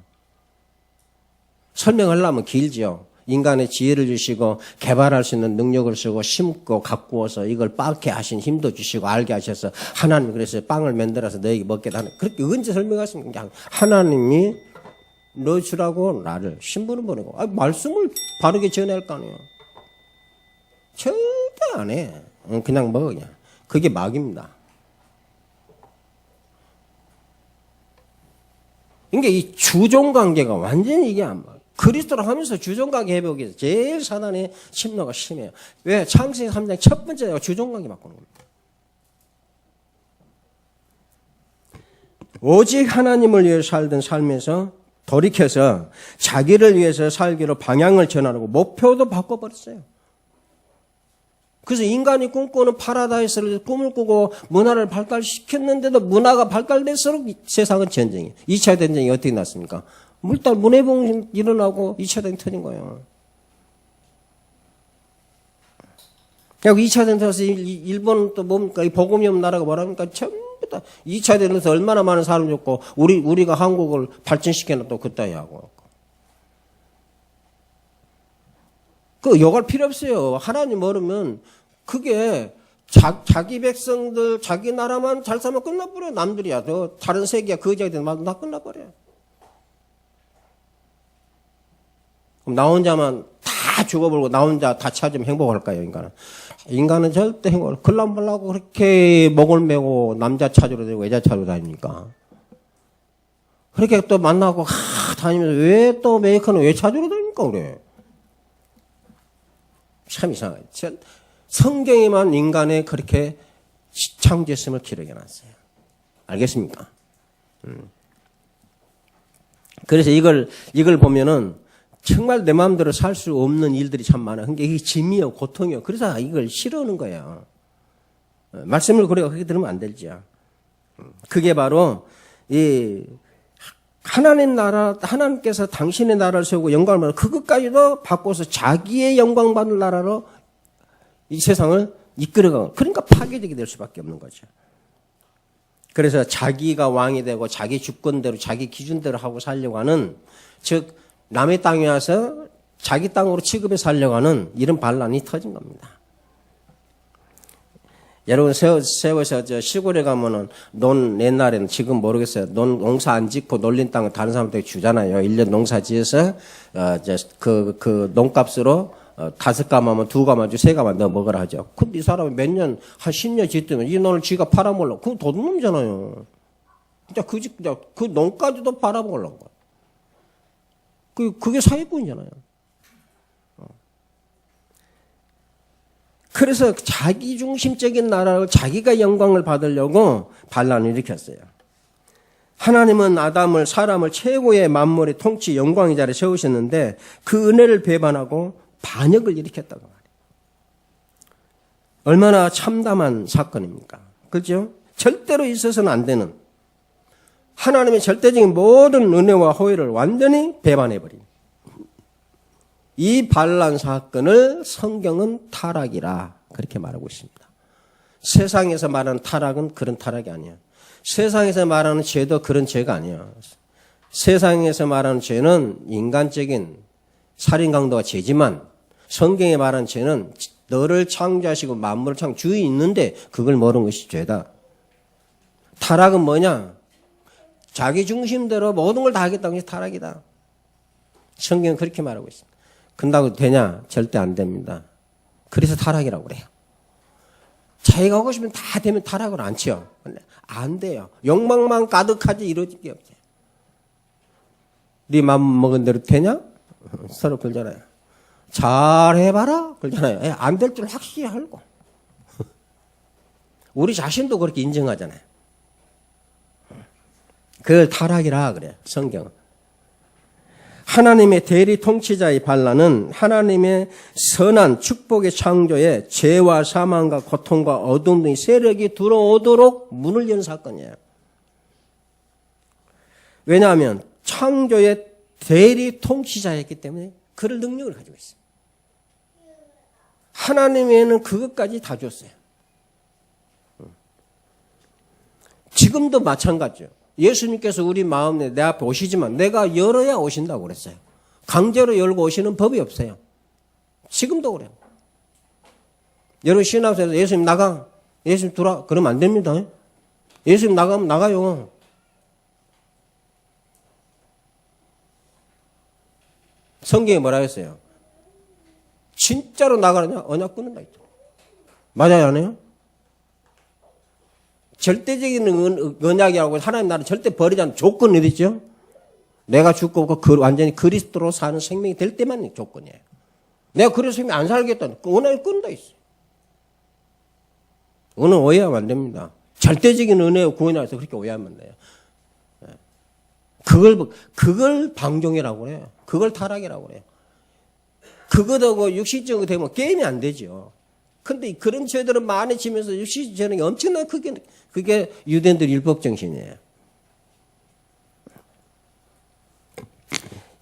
설명하려면 길죠. 인간의 지혜를 주시고 개발할 수 있는 능력을 쓰고 심고 가꾸어서 이걸 빵게 하신 힘도 주시고 알게 하셔서 하나님 그래서 빵을 만들어서 너에게 먹게 하는 그렇게 언제 설명하십니까? 하나님이 너 주라고 나를 신부를 보내고 말씀을 바르게 전해야 할 거 아니에요. 절대 안 해. 그냥 먹어 그냥. 그게 막입니다. 그러니까 이 주종관계가 완전히 이게 안 맞아요. 그리스도를 하면서 주종관계 회복에서 제일 사단의 침노가 심해요. 왜? 창세기 3장 첫 번째가 주종관계 바꾸는 겁니다. 오직 하나님을 위해 살던 삶에서 돌이켜서 자기를 위해서 살기로 방향을 전환하고 목표도 바꿔버렸어요. 그래서 인간이 꿈꾸는 파라다이스를 꿈을 꾸고 문화를 발달시켰는데도 문화가 발달될수록 세상은 전쟁이에요. 2차 대전이 어떻게 났습니까? 일단 문해봉이 일어나고 2차 대전이 터진 거예요. 그리고 2차 대전 터서 일본은 또 뭡니까? 이 복음이 없는 나라가 뭐랍니까? 전부 다 2차 대전에서 얼마나 많은 사람 죽고 우리가 한국을 발전시켜놔 또 그따위 하고. 그 욕할 필요 없어요. 하나님 모르면 그게 자기 백성들 자기 나라만 잘 살면 끝나버려요. 남들이야 더 다른 세계야 거지가 되면 다 끝나버려요. 그럼 나 혼자만 다 죽어버리고 나 혼자 다 찾으면 행복할까요? 인간은 절대 행복을 걸랑벌라고 그렇게 목을 메고 남자 찾으러 다니고 여자 찾으러 다닙니까? 그렇게 또 만나고 다니면서 왜 또 메이커는 왜 찾으러 다닙니까? 그래. 참 이상하죠. 성경에만 인간의 그렇게 창조했음을 기록해놨어요. 알겠습니까? 그래서 이걸 보면은 정말 내 마음대로 살 수 없는 일들이 참 많아. 그러니까 이게 짐이요, 고통이요. 그래서 이걸 싫어하는 거예요. 말씀을 그렇게 들으면 안 되죠. 그게 바로 이 하나님 나라, 하나님께서 당신의 나라를 세우고 영광을 받는 그것까지도 바꿔서 자기의 영광 받는 나라로 이 세상을 이끌어가고 그러니까 파괴되게 될 수밖에 없는 거죠. 그래서 자기가 왕이 되고 자기 주권대로 자기 기준대로 하고 살려고 하는 즉 남의 땅에 와서 자기 땅으로 취급해 살려고 하는 이런 반란이 터진 겁니다. 여러분 세워서 저 시골에 가면은 옛날에는 지금 모르겠어요. 농사 안 짓고 놀린 땅을 다른 사람들에게 주잖아요. 1년 농사 지어서 그 농값으로 5가마면 2가마 주 3가마 너 먹으라 하죠. 근데 이 사람이 몇 년 한 10년 짓더면 이 돈을 지가 팔아먹으려고 그거 도둑놈이잖아요. 진짜 그 농까지도 팔아먹으려고. 그게 사기꾼이잖아요. 그래서 자기 중심적인 나라를 자기가 영광을 받으려고 반란을 일으켰어요. 하나님은 아담을 사람을 최고의 만물의 통치 영광의 자리에 세우셨는데 그 은혜를 배반하고 반역을 일으켰다고 말해요. 얼마나 참담한 사건입니까? 그렇죠? 절대로 있어서는 안 되는 하나님의 절대적인 모든 은혜와 호의를 완전히 배반해버린 이 반란 사건을 성경은 타락이라 그렇게 말하고 있습니다. 세상에서 말하는 타락은 그런 타락이 아니에요. 세상에서 말하는 죄도 그런 죄가 아니에요. 세상에서 말하는 죄는 인간적인 살인 강도가 죄지만 성경에 말하는 죄는 너를 창조하시고 만물을 주위 있는데 그걸 모르는 것이 죄다. 타락은 뭐냐? 자기 중심대로 모든 걸 다 하겠다는 것이 타락이다. 성경은 그렇게 말하고 있습니다. 근다고 되냐? 절대 안 됩니다. 그래서 타락이라고 그래요. 자기가 하고 싶으면 다 되면 타락을 안 치요. 안 돼요. 욕망만 가득하지 이루어질 게 없어요. 네 마음 먹은 대로 되냐? 서로 그러잖아요. 잘 해봐라? 그러잖아요. 안 될 줄 확실히 알고. 우리 자신도 그렇게 인정하잖아요. 그걸 타락이라 그래요. 성경은. 하나님의 대리 통치자의 반란은 하나님의 선한 축복의 창조에 죄와 사망과 고통과 어둠 등의 세력이 들어오도록 문을 연 사건이에요. 왜냐하면 창조의 대리 통치자였기 때문에 그럴 능력을 가지고 있어요. 하나님에는 그것까지 다 줬어요. 지금도 마찬가지죠. 예수님께서 우리 마음에 내 앞에 오시지만 내가 열어야 오신다고 그랬어요. 강제로 열고 오시는 법이 없어요. 지금도 그래요. 여러분 신학생에서 예수님 나가, 예수님 들어와 그러면 안 됩니다. 예수님 나가면 나가요. 성경에 뭐라 했어요? 진짜로 나가느냐 언약 끊는다 했죠. 맞아요, 안 해요? 절대적인 언약이라고 하나님 나라를 절대 버리지 않는 조건이 어디 있죠? 내가 죽고 완전히 그리스도로 사는 생명이 될 때만 조건이에요. 내가 그리스도 생명 안 살겠다는 그 언약을 끊는다 했어요. 오늘 오해하면 안 됩니다. 절대적인 은혜와 구원이라서 그렇게 오해하면 안 돼요. 그걸 방종이라고 그래요. 그걸 타락이라고 그래요. 그거하고 육신적으로 되면 게임이 안 되죠. 근데 그런 죄들은 많이 지면서 육신적인 엄청난 그게 유대인들 율법 정신이에요.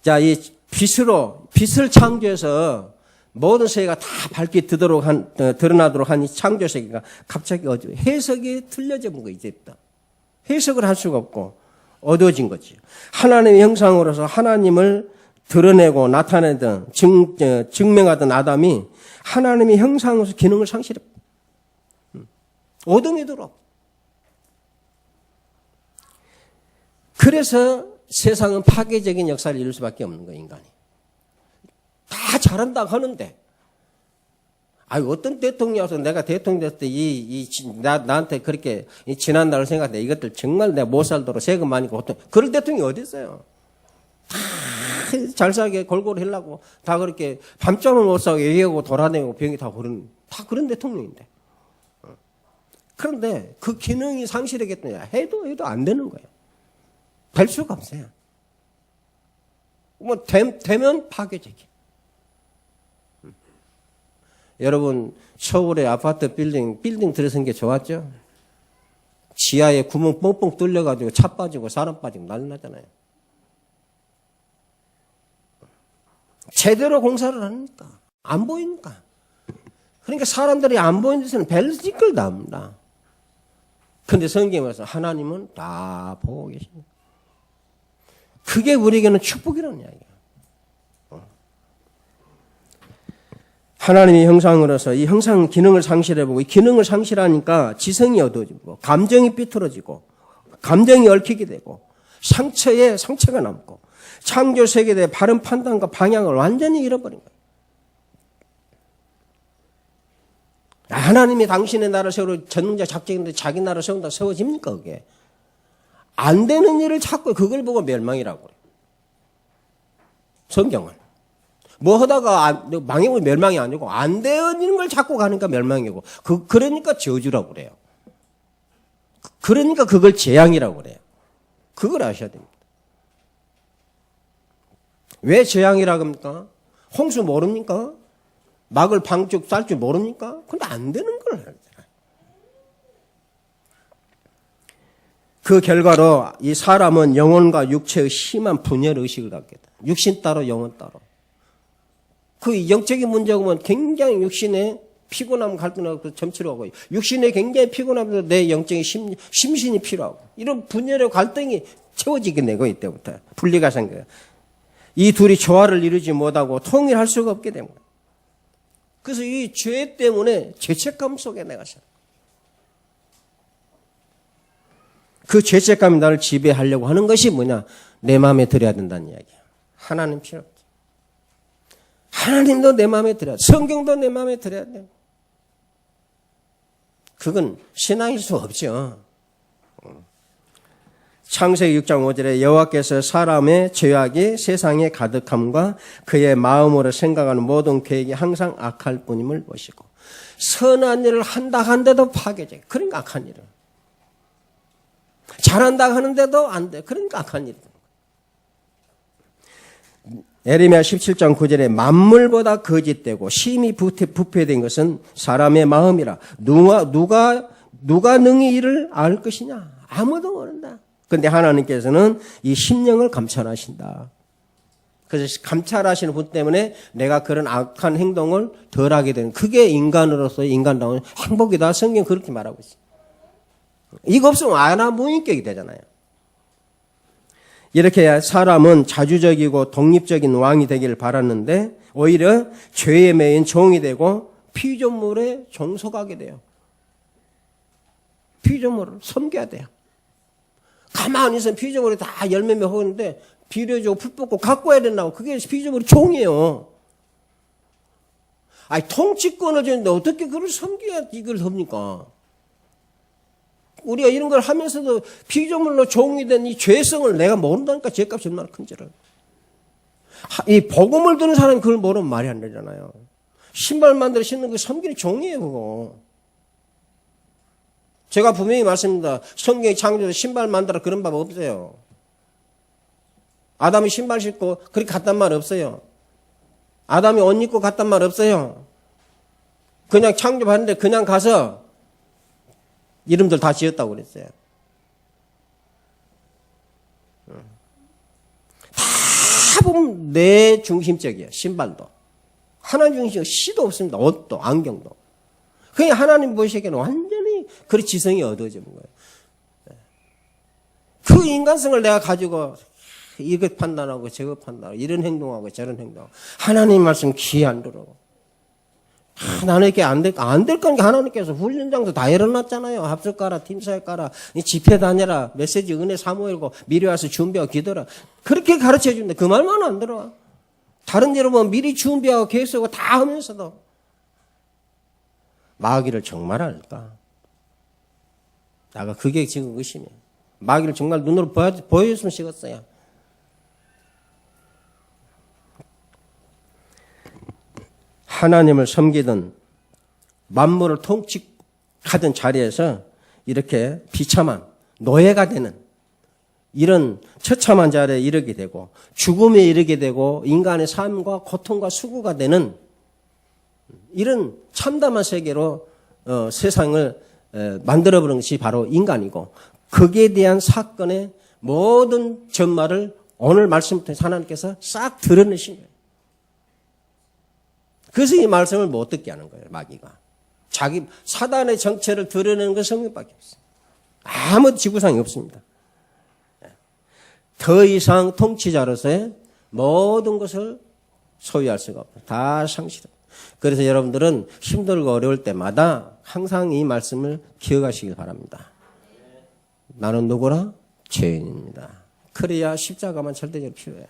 자, 이 빛을 창조해서 모든 세계가 다 밝게 드러나도록 한 이 창조 세계가 갑자기 해석이 틀려진 거 이제부터. 해석을 할 수가 없고 어두워진 거지. 하나님의 형상으로서 하나님을 드러내고 나타내던 증명하던 아담이 하나님의 형상으로서 기능을 상실했다. 어둠이 들어. 그래서 세상은 파괴적인 역사를 이룰 수밖에 없는 거예요, 인간이. 다 잘한다고 하는데, 어떤 대통령이 와서 내가 대통령 됐을 때 나한테 그렇게 지난날을 생각해. 이것들 정말 내가 못 살도록 세금 많이 고통. 그럴 대통령이 어디 있어요? 다 잘 살게 골고루 하려고 다 그렇게 밤잠을 못 자고 얘기하고 돌아다니고 병이 다 그런 대통령인데. 그런데 그 기능이 상실하겠느냐? 해도 안 되는 거예요. 될 수가 없어요. 되면 파괴적이에요. 여러분, 서울의 아파트 빌딩 들어선 게 좋았죠? 지하에 구멍 뻥뻥 뚫려가지고 차 빠지고 사람 빠지고 난리 나잖아요. 제대로 공사를 하니까, 안 보이니까. 그러니까 사람들이 안 보이는 데서는 벨을 찌끌 나옵니다. 근데 성경에 와서 하나님은 다 보고 계십니다. 그게 우리에게는 축복이라는 이야기예요. 하나님의 형상으로서 이 형상 기능을 상실해보고 이 기능을 상실하니까 지성이 어두워지고 감정이 삐뚤어지고 감정이 얽히게 되고 상처에 상처가 남고 창조 세계에 대해 바른 판단과 방향을 완전히 잃어버린 거예요. 하나님이 당신의 나라를 세우러 전능자 작정인데 자기 나라를 세운다 세워집니까 그게? 안 되는 일을 찾고 그걸 보고 멸망이라고 그래요. 성경은. 뭐 하다가 망해보면 멸망이 아니고 안 되는 걸 찾고 가니까 멸망이고 그러니까 저주라고 그래요. 그러니까 그걸 재앙이라고 그래요. 그걸 아셔야 됩니다. 왜 재앙이라고 합니까? 홍수 모릅니까? 막을 방죽 쌀 줄 모릅니까? 근데 안 되는 걸 알잖아요. 그 결과로 이 사람은 영혼과 육체의 심한 분열 의식을 갖게 돼. 육신 따로 영혼 따로. 그 영적인 문제가 보면 굉장히 육신에 피곤함 갈등하고 점치려고 하고 육신에 굉장히 피곤하면서 내 영적인 심신이 필요하고 이런 분열의 갈등이 채워지게 되고 이때부터 분리가 생겨요. 이 둘이 조화를 이루지 못하고 통일할 수가 없게 됩니다. 그래서 이 죄 때문에 죄책감 속에 내가 살아. 그 죄책감이 나를 지배하려고 하는 것이 뭐냐? 내 마음에 들어야 된다는 이야기야. 하나님 필요 없지. 하나님도 내 마음에 들어야 돼. 성경도 내 마음에 들어야 돼. 그건 신앙일 수 없죠. 창세기 6장 5절에 여호와께서 사람의 죄악이 세상에 가득함과 그의 마음으로 생각하는 모든 계획이 항상 악할 뿐임을 보시고 선한 일을 한다 한데도 파괴돼. 그러니까 악한 일을. 잘한다 하는데도 안 돼. 그러니까 악한 일이다. 에레미야 17장 9절에 만물보다 거짓되고 심히 부패된 것은 사람의 마음이라 누가 능히 이를 알 것이냐? 아무도 모른다. 그런데 하나님께서는 이 심령을 감찰하신다. 그래서 감찰하시는 분 때문에 내가 그런 악한 행동을 덜 하게 되는 그게 인간으로서의 인간다운 행복이다. 성경 그렇게 말하고 있어요. 이거 없으면 아나무인격이 되잖아요. 이렇게 사람은 자주적이고 독립적인 왕이 되기를 바랐는데 오히려 죄에 매인 종이 되고 피조물에 종속하게 돼요. 피조물을 섬겨야 돼요. 가만히 있으면 피조물이 다 열매며 하는데 비료주고 풀 뽑고 갖고 와야 된다고. 그게 피조물이 종이에요. 아니 통치권을 주는데 어떻게 그걸 섬겨야 이걸 합니까? 우리가 이런 걸 하면서도 피조물로 종이 된 이 죄성을 내가 모른다니까. 죄값이 얼마나 큰지를. 이 복음을 듣는 사람이 그걸 모르면 말이 안 되잖아요. 신발 만들어 신는 그 섬기는 종이에요 그거. 제가 분명히 말씀드립니다. 성경이 창조해서 신발 만들어 그런 법 없어요. 아담이 신발 신고 그렇게 갔단 말 없어요. 아담이 옷 입고 갔단 말 없어요. 그냥 창조하는데 그냥 가서 이름들 다 지었다고 그랬어요. 다 보면 내 중심적이에요. 신발도. 하나님 중심적 시도 없습니다. 옷도 안경도. 그냥 하나님 보시기에는 완전히 그 지성이 얻어지는 거예요. 그 인간성을 내가 가지고 이것 판단하고 저것 판단하고 이런 행동하고 저런 행동하고 하나님 말씀 귀에 안 들어오고 나는 이렇게 안 될 거니까 하나님께서 훈련장도 다 열어놨잖아요. 합숙 가라, 팀사역 가라, 집회 다녀라, 메시지 은혜 사모일고 미리 와서 준비하고 기도라. 그렇게 가르쳐 주는데 그 말만 안 들어와. 다른 데로 보면 미리 준비하고 계획하고 다 하면서도 마귀를 정말 알까? 나가 그게 지금 의심이에요. 마귀를 정말 눈으로 보여줬으면 식었어요. 하나님을 섬기던 만물을 통치하던 자리에서 이렇게 비참한 노예가 되는 이런 처참한 자리에 이르게 되고 죽음에 이르게 되고 인간의 삶과 고통과 수고가 되는 이런 참담한 세계로 세상을 만들어버린 것이 바로 인간이고 거기에 대한 사건의 모든 전말을 오늘 말씀부터 하나님께서 싹 드러내신 거예요. 그래서 이 말씀을 못 듣게 하는 거예요. 마귀가. 자기 사단의 정체를 드러내는 건 성경밖에 없어요. 아무 지구상이 없습니다. 더 이상 통치자로서의 모든 것을 소유할 수가 없어요. 다 상실합니다. 그래서 여러분들은 힘들고 어려울 때마다 항상 이 말씀을 기억하시길 바랍니다. 나는 누구라? 죄인입니다. 그래야 십자가만 절대적으로 필요해요.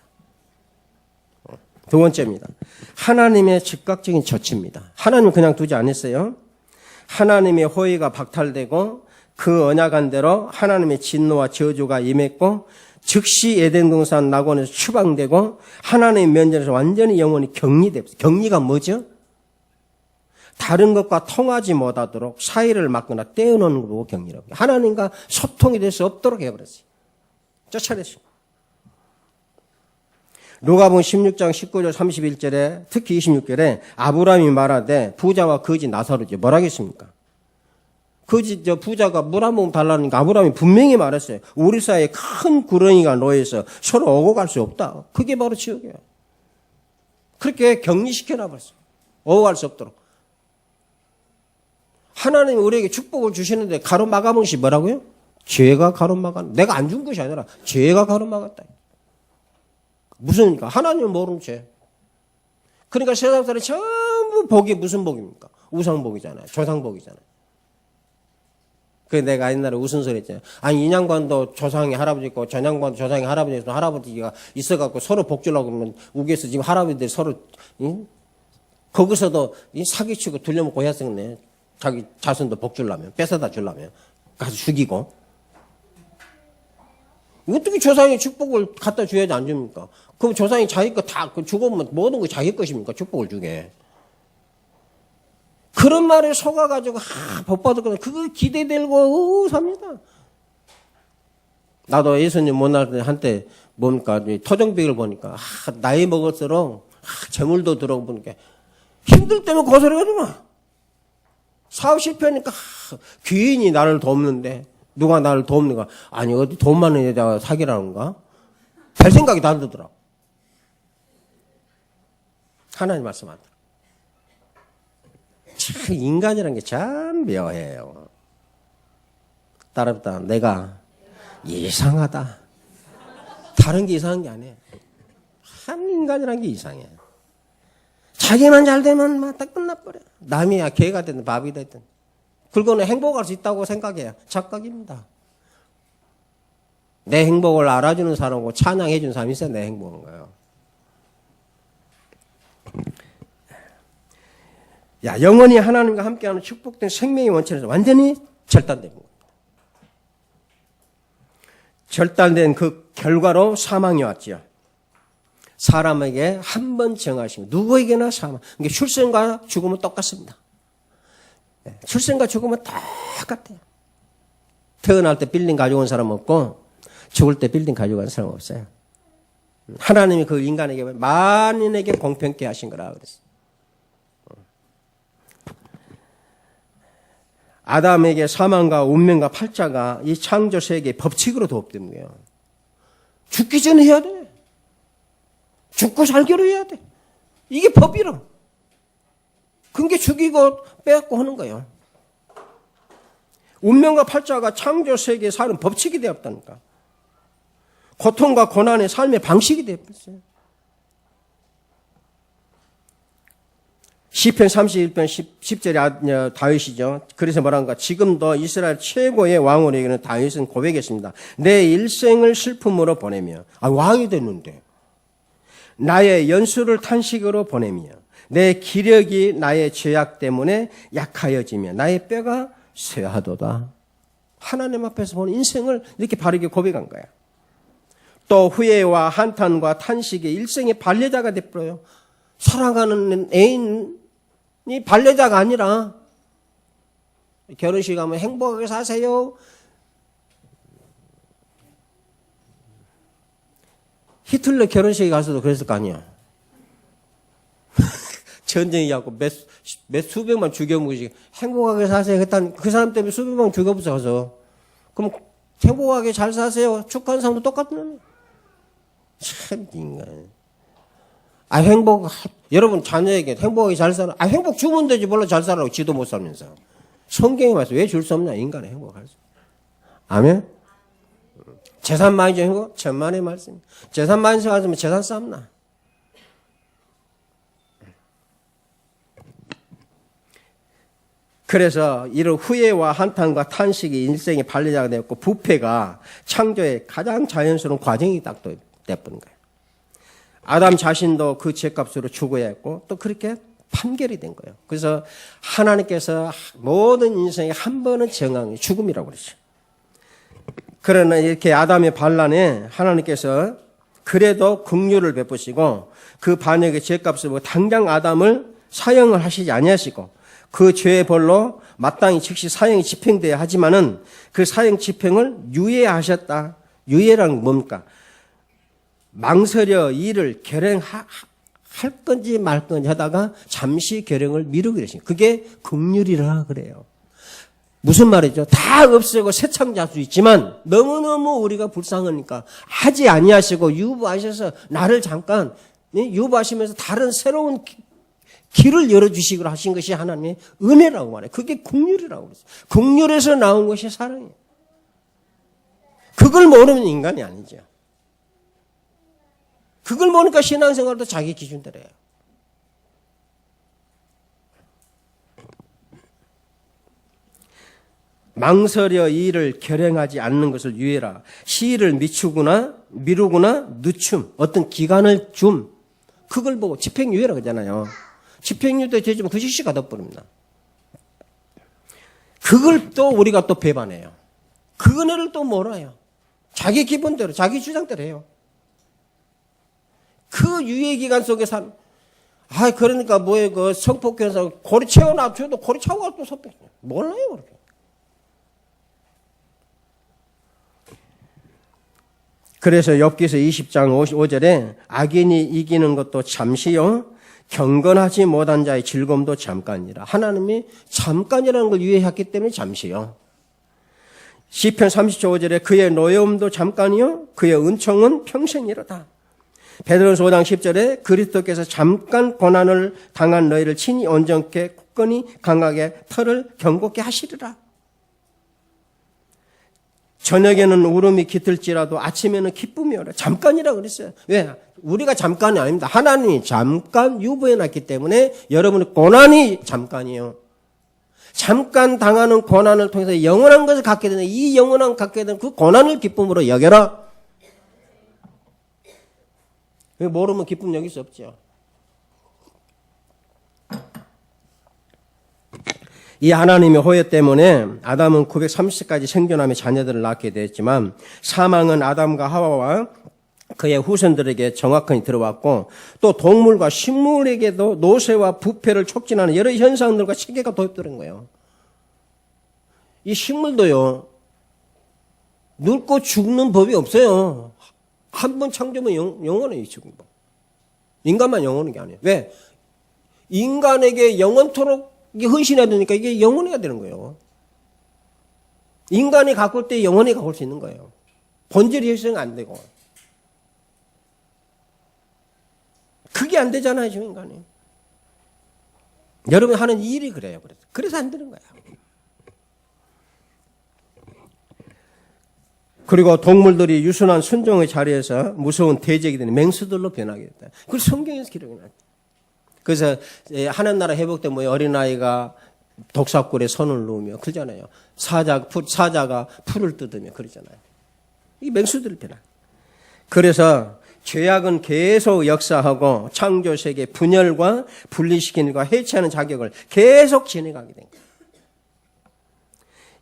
두 번째입니다. 하나님의 즉각적인 조치입니다. 하나님은 그냥 두지 않았어요. 하나님의 호의가 박탈되고 그 언약한 대로 하나님의 진노와 저주가 임했고 즉시 에덴 동산 낙원에서 추방되고 하나님의 면전에서 완전히 영혼이 격리됐어요. 격리가 뭐죠? 다른 것과 통하지 못하도록 사이를 막거나 떼어놓는 거 보고 격리라고. 하나님과 소통이 될 수 없도록 해버렸어요. 쫓아냈어요. 누가복음 16장 19절 31절에 특히 26절에 아브라함이 말하되 부자와 거지 나사로지 뭐라 하겠습니까? 거지 부자가 물 한 모금 달라니까 아브라함이 분명히 말했어요. 우리 사이에 큰 구렁이가 놓여서 서로 오고 갈 수 없다. 그게 바로 지옥이에요. 그렇게 격리시켜놔 버렸어요. 오고 갈 수 없도록. 하나님이 우리에게 축복을 주시는데 가로막아본 것이 뭐라고요? 죄가 가로막았다. 내가 안 준 것이 아니라 죄가 가로막았다. 무슨, 하나님은 모르는 죄. 그러니까 세상 사람이 전부 복이 무슨 복입니까? 우상복이잖아요. 조상복이잖아요. 그 내가 옛날에 웃은 소리 했잖아요. 아니, 인양반도 조상이 할아버지 있고, 전양반도 조상이 할아버지 있고, 할아버지가 있어갖고 서로 복 주려고 그러면 우겨서 지금 할아버지들이 서로, 거기서도 사기치고 둘려먹고 했었네. 자기 자손도 복 주려면, 뺏어다 주려면. 가서 죽이고. 어떻게 조상이 축복을 갖다 줘야지 안 줍니까? 그럼 조상이 자기 거 다 죽으면 모든 거 자기 것입니까? 축복을 주게. 그런 말에 속아가지고 복 받았거든. 그거 기대되고 삽니다. 나도 예수님 못날 때 한때 뭡니까 토종벽을 보니까 나이 먹을수록 재물도 들어오고 보니까 힘들 때면 고소리하지 마. 사업 실패하니까 귀인이 나를 돕는데 누가 나를 돕는가? 아니 어디 돈 많은 여자가 사귀라는가? 별 생각이 다 안 들더라고. 하나님 말씀 안 들어. 참 인간이라는 게 참 묘해요. 따라붙다 내가 이상하다. 다른 게 이상한 게 아니에요. 참 인간이라는 게 이상해. 자기만 잘 되면 막 다 끝나버려. 남이 개가 됐든 밥이 됐든. 그거는 행복할 수 있다고 생각해요. 착각입니다. 내 행복을 알아주는 사람하고 찬양해 주는 사람이 있어야 내 행복한 거예요. 야, 영원히 하나님과 함께하는 축복된 생명의 원천에서 완전히 절단된 겁니다. 절단된 그 결과로 사망이 왔죠. 사람에게 한 번 정하시면 누구에게나 사망. 그러니까 출생과 죽음은 똑같습니다. 출생과 죽음은 똑같아요. 태어날 때 빌딩 가져온 사람 없고 죽을 때 빌딩 가져간 사람 없어요. 하나님이 그 인간에게 만인에게 공평케 하신 거라 그랬어요. 아담에게 사망과 운명과 팔자가 이 창조 세계의 법칙으로 도입된 거예요. 죽기 전에 해야 돼. 죽고 살기로 해야 돼. 이게 법이라. 그게 죽이고 빼앗고 하는 거예요. 운명과 팔자가 창조 세계에 사는 법칙이 되었다니까. 고통과 고난의 삶의 방식이 되었어요. 시편 31편 10절에 다윗이죠. 그래서 뭐란가 지금도 이스라엘 최고의 왕으로 여기는 다윗은 고백했습니다. 내 일생을 슬픔으로 보내며 왕이 됐는데 나의 연수를 탄식으로 보내며 내 기력이 나의 죄악 때문에 약하여지며 나의 뼈가 쇠하도다. 하나님 앞에서 보는 인생을 이렇게 바르게 고백한 거야. 또 후회와 한탄과 탄식이 일생의 반려자가 돼버려요. 사랑하는 애인이 반려자가 아니라 결혼식 가면 행복하게 사세요. 히틀러 결혼식에 가서도 그랬을 거 아니야. 전쟁이 갖고 몇 수백만 죽여먹으시 행복하게 사세요. 일단 그 사람 때문에 수백만 죽여부숴서 그럼 행복하게 잘 사세요. 축하하는 사람도 똑같네. 참 인간. 여러분 자녀에게 행복하게 잘 살아. 행복 주면 되지 몰라 잘 살아라고 지도 못 살면서. 성경에 말해서 왜 줄 수 없냐 인간의 행복할 수. 아멘. 재산 많이 좀 행복 천만의 말씀. 재산 많이 생각하면 재산 싸움 나. 그래서 이런 후회와 한탄과 탄식이 인생의 반려자가 되었고 부패가 창조의 가장 자연스러운 과정이 딱 돼버린 거예요. 아담 자신도 그 죄값으로 죽어야 했고 또 그렇게 판결이 된 거예요. 그래서 하나님께서 모든 인생에 한 번은 정한 게 죽음이라고 그러죠. 그러나 이렇게 아담의 반란에 하나님께서 그래도 긍휼을 베푸시고 그 반역의 죄값으로 당장 아담을 사형을 하시지 아니하시고 그 죄의 벌로 마땅히 즉시 사형이 집행돼야 하지만은 그 사형 집행을 유예하셨다. 유예란 뭡니까? 망설여 일을 결행할 건지 말 건지 하다가 잠시 결행을 미루게 되십니다. 그게 긍휼이라 그래요. 무슨 말이죠? 다 없애고 새창자 수 있지만 너무너무 우리가 불쌍하니까 하지 아니하시고 유보하셔서 나를 잠깐 유보하시면서 다른 새로운 길을 열어주시기로 하신 것이 하나님의 은혜라고 말해요. 그게 긍휼이라고 그랬어요. 긍휼에서 나온 것이 사랑이에요. 그걸 모르면 인간이 아니죠. 그걸 모르니까 신앙생활도 자기 기준대로 해요. 망설여 이 일을 결행하지 않는 것을 유예라. 시일을 미루거나 늦춤, 어떤 기간을 줌. 그걸 보고 집행유예라고 하잖아요. 집행유예 되지만 그 즉시 가둬버립니다. 그걸 또 우리가 또 배반해요. 그 은혜를 또 몰아요. 자기 기본대로, 자기 주장대로 해요. 그 유예 기간 속에 그러니까 뭐예요, 그 성폭행에서 고리 채워놔줘도 고리 차고 또 성폭행. 몰라요, 그렇게. 그래서 욥기서 20장 55절에 악인이 이기는 것도 잠시요 경건하지 못한 자의 즐거움도 잠깐이라. 하나님이 잠깐이라는 걸 유예했기 때문에 잠시요. 시편 30조 5절에 그의 노여움도 잠깐이요 그의 은총은 평생이로다. 베드로전서 5장 10절에 그리스도께서 잠깐 고난을 당한 너희를 친히 온전케 굳건히 강하게 털을 견고케 하시리라. 저녁에는 울음이 깃들지라도 아침에는 기쁨이 오라. 잠깐이라고 그랬어요. 왜? 우리가 잠깐이 아닙니다. 하나님이 잠깐 유보해놨기 때문에 여러분의 고난이 잠깐이에요. 잠깐 당하는 고난을 통해서 영원한 것을 갖게 되는 이 영원한 갖게 되는 그 고난을 기쁨으로 여겨라. 모르면 기쁨 여길 수 없죠. 이 하나님의 호혜 때문에 아담은 930까지 생존하며 자녀들을 낳게 됐지만 사망은 아담과 하와와 그의 후손들에게 정확하게 들어왔고 또 동물과 식물에게도 노쇠와 부패를 촉진하는 여러 현상들과 체계가 도입되는 거예요. 이 식물도요. 늙고 죽는 법이 없어요. 한 번 창조면 영원해요. 죽는 법. 인간만 영원한 게 아니에요. 왜? 인간에게 영원토록 헌신해야 되니까 이게 영원해야 되는 거예요. 인간이 가꿀 때 영원히 가꿀 수 있는 거예요. 본질이 희생 안 되고. 그게 안 되잖아요, 지금 인간이. 여러분 하는 일이 그래요. 그래서 안 되는 거야. 그리고 동물들이 유순한 순종의 자리에서 무서운 대적이 되는 맹수들로 변하게 됐다. 그걸 성경에서 기록이 나요. 그래서 하늘나라 회복 때 뭐 어린아이가 독사꿀에 손을 놓으며 그러잖아요. 사자가 풀을 뜯으며 그러잖아요. 이 맹수들을 변화. 그래서 죄악은 계속 역사하고 창조세계 분열과 분리시키는 것과 해체하는 자격을 계속 진행하게 된 거예요.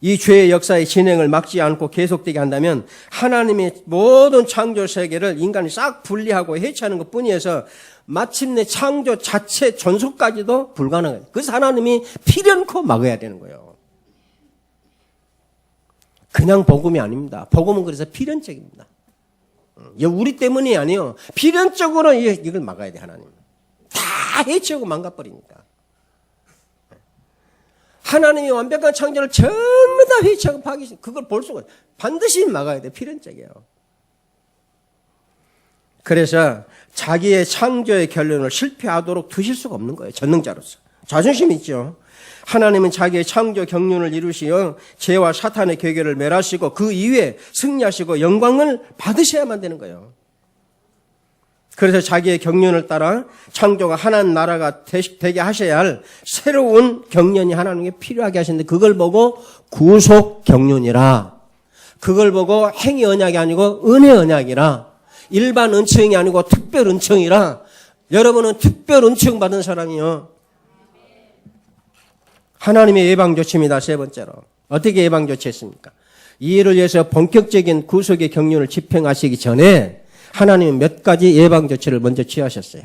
이 죄의 역사의 진행을 막지 않고 계속되게 한다면 하나님의 모든 창조세계를 인간이 싹 분리하고 해체하는 것뿐이어서 마침내 창조 자체 존속까지도 불가능해요. 그래서 하나님이 필연코 막아야 되는 거예요. 그냥 복음이 아닙니다. 복음은 그래서 필연적입니다. 우리 때문이 아니에요. 필연적으로 이걸 막아야 돼, 하나님. 다 해치우고 망가버리니까. 하나님이 완벽한 창조를 전부 다 해치하고 파괴시 그걸 볼 수가 없어요. 반드시 막아야 돼. 필연적이에요. 그래서 자기의 창조의 결론을 실패하도록 두실 수가 없는 거예요. 전능자로서. 자존심이 있죠. 하나님은 자기의 창조 경륜을 이루시어 죄와 사탄의 괴계를 멸하시고 그 이후에 승리하시고 영광을 받으셔야만 되는 거예요. 그래서 자기의 경륜을 따라 창조가 하나님 나라가 되게 하셔야 할 새로운 경륜이 하나님께 필요하게 하시는데 그걸 보고 구속 경륜이라. 그걸 보고 행위 언약이 아니고 은혜 언약이라. 일반 은총이 아니고 특별 은총이라. 여러분은 특별 은총 받은 사람이요. 하나님의 예방 조치입니다. 세 번째로. 어떻게 예방 조치했습니까? 이 일을 위해서 본격적인 구속의 경륜을 집행하시기 전에 하나님은 몇 가지 예방 조치를 먼저 취하셨어요.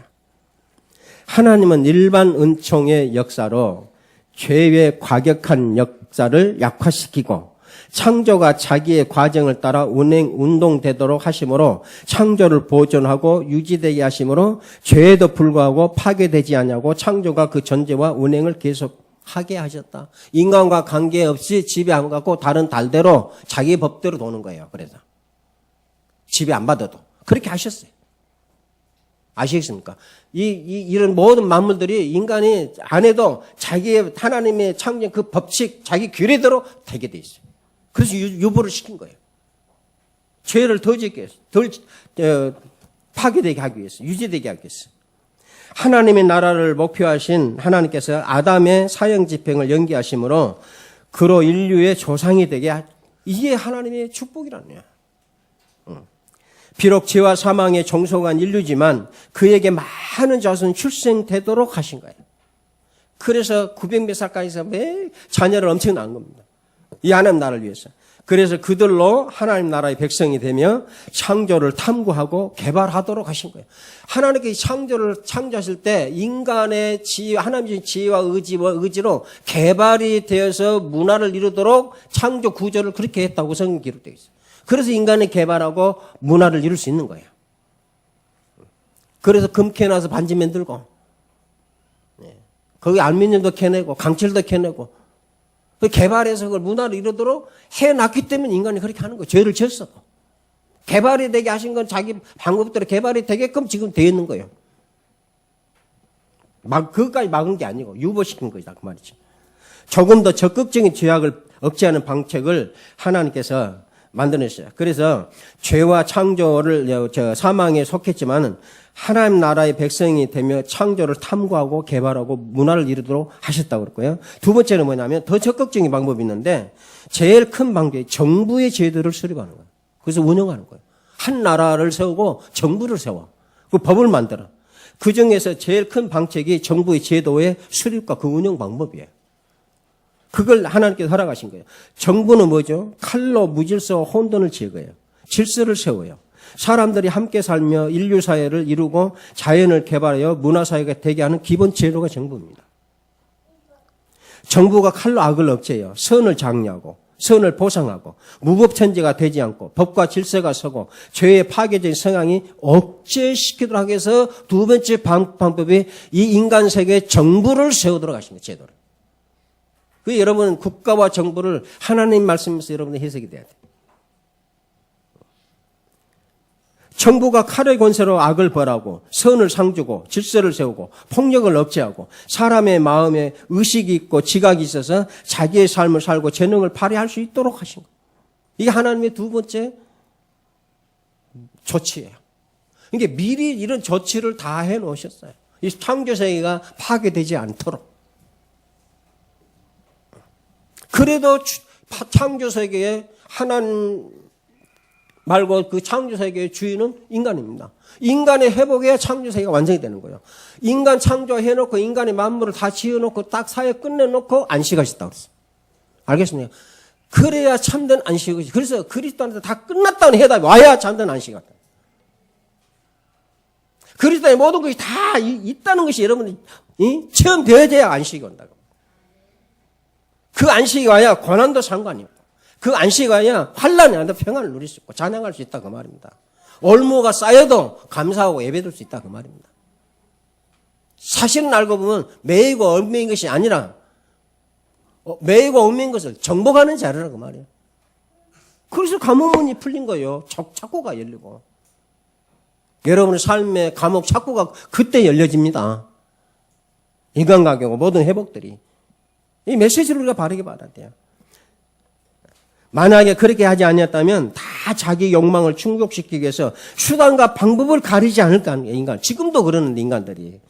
하나님은 일반 은총의 역사로 죄의 과격한 역사를 약화시키고 창조가 자기의 과정을 따라 운동되도록 하심으로 창조를 보존하고 유지되게 하심으로 죄에도 불구하고 파괴되지 않냐고 창조가 그 존재와 운행을 계속하게 하셨다. 인간과 관계없이 지배 안 갖고 다른 달대로 자기 법대로 도는 거예요. 그래서 지배 안 받아도 그렇게 하셨어요. 아시겠습니까? 이런 모든 만물들이 인간이 안 해도 자기의 하나님의 창조 그 법칙, 자기 규례대로 되게 돼 있어요. 그래서 유보를 시킨 거예요. 죄를 덜 짓게 해서, 파괴되게 하기 위해서, 유지되게 하기 위해서. 하나님의 나라를 목표하신 하나님께서 아담의 사형 집행을 연기하심으로 그로 인류의 조상이 되게 이게 하나님의 축복이라는 거예요. 비록 죄와 사망에 종속한 인류지만 그에게 많은 자손 출생되도록 하신 거예요. 그래서 900몇 살까지 매 자녀를 엄청 낳은 겁니다. 이 하나님 나라를 위해서. 그래서 그들로 하나님 나라의 백성이 되며 창조를 탐구하고 개발하도록 하신 거예요. 하나님께서 창조를 창조하실 때 인간의 지혜, 하나님의 지혜와 의지로 개발이 되어서 문화를 이루도록 창조 구조를 그렇게 했다고 성경 기록되어 있어요. 그래서 인간이 개발하고 문화를 이룰 수 있는 거예요. 그래서 금 캐놔서 반지 만들고, 거기 알루미늄도 캐내고, 강철도 캐내고, 개발해서 그걸 문화를 이루도록 해놨기 때문에 인간이 그렇게 하는 거예요. 죄를 지었어. 개발이 되게 하신 건 자기 방법대로 개발이 되게끔 지금 되어 있는 거예요. 그것까지 막은 게 아니고 유보시킨 거다 그 말이죠. 조금 더 적극적인 죄악을 억제하는 방책을 하나님께서 만들어냈어요. 그래서 죄와 창조를 사망에 속했지만은 하나님 나라의 백성이 되며 창조를 탐구하고 개발하고 문화를 이루도록 하셨다고 그랬고요. 두 번째는 뭐냐면 더 적극적인 방법이 있는데 제일 큰 방법이 정부의 제도를 수립하는 거예요. 그래서 운영하는 거예요. 한 나라를 세우고 정부를 세워. 그 법을 만들어. 그 중에서 제일 큰 방책이 정부의 제도의 수립과 그 운영 방법이에요. 그걸 하나님께서 허락하신 거예요. 정부는 뭐죠? 칼로 무질서와 혼돈을 제거해요. 질서를 세워요. 사람들이 함께 살며 인류 사회를 이루고 자연을 개발하여 문화 사회가 되게 하는 기본 제도가 정부입니다. 정부가 칼로 악을 억제해요. 선을 장려하고 선을 보상하고 무법천지가 되지 않고 법과 질서가 서고 죄의 파괴적인 성향이 억제시키도록 하기 위해서 두 번째 방법이 이 인간 세계에 정부를 세우도록 하십니다. 제도를. 그 여러분 국가와 정부를 하나님 말씀에서 여러분의 해석이 돼야 돼요. 정부가 칼의 권세로 악을 벌하고 선을 상주고 질서를 세우고 폭력을 억제하고 사람의 마음에 의식이 있고 지각이 있어서 자기의 삶을 살고 재능을 발휘할 수 있도록 하신 거예요. 이게 하나님의 두 번째 조치예요. 이게 미리 이런 조치를 다 해놓으셨어요. 이 창조세계가 파괴되지 않도록. 그래도 창조세계에 하나님 말고 그 창조세계의 주인은 인간입니다. 인간의 회복에 창조세계가 완성이 되는 거예요. 인간 창조해놓고 인간의 만물을 다 지어놓고 딱 사회 끝내놓고 안식하셨다고 그랬어요. 알겠습니까? 그래야 참된 안식이지. 그래서 그리스도한테 다 끝났다는 해답이 와야 참된 안식이다. 그리스도의 모든 것이 다 있다는 것이 여러분이 체험되어야 안식이 온다고. 그 안식이 와야 고난도 상관이 없고 그 안식이 와야 환난이 아니라 평안을 누릴 수 있고 찬양할 수 있다 그 말입니다. 올무가 쌓여도 감사하고 예배드릴 수 있다 그 말입니다. 사실은 알고 보면 매이고 얽매인 것이 아니라 매이고 얽매인 것을 정복하는 자리라고 그 말이에요. 그래서 감옥문이 풀린 거예요. 창고가 열리고. 여러분의 삶의 감옥 창고가 그때 열려집니다. 인간관계고 모든 회복들이. 이 메시지를 우리가 바르게 받아야 돼요. 만약에 그렇게 하지 않았다면 다 자기 욕망을 충족시키기 위해서 수단과 방법을 가리지 않을까 하는 거예요, 인간. 지금도 그러는데, 인간들이.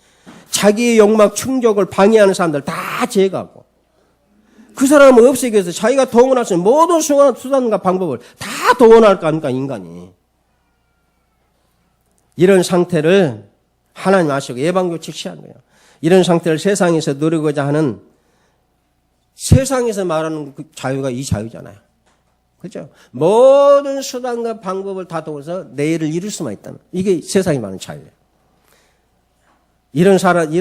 자기의 욕망 충족을 방해하는 사람들 다 제거하고. 그 사람을 없애기 위해서 자기가 동원할 수 있는 모든 수단과 방법을 다 동원할까 하니까, 인간이. 이런 상태를 하나님 아시고 예방교칙 취한 거예요. 이런 상태를 세상에서 누리고자 하는 세상에서 말하는 그 자유가 이 자유잖아요. 그렇죠? 모든 수단과 방법을 다 동원해서 내일을 이룰 수만 있다는 이게 세상이 말하는 자유예요. 이런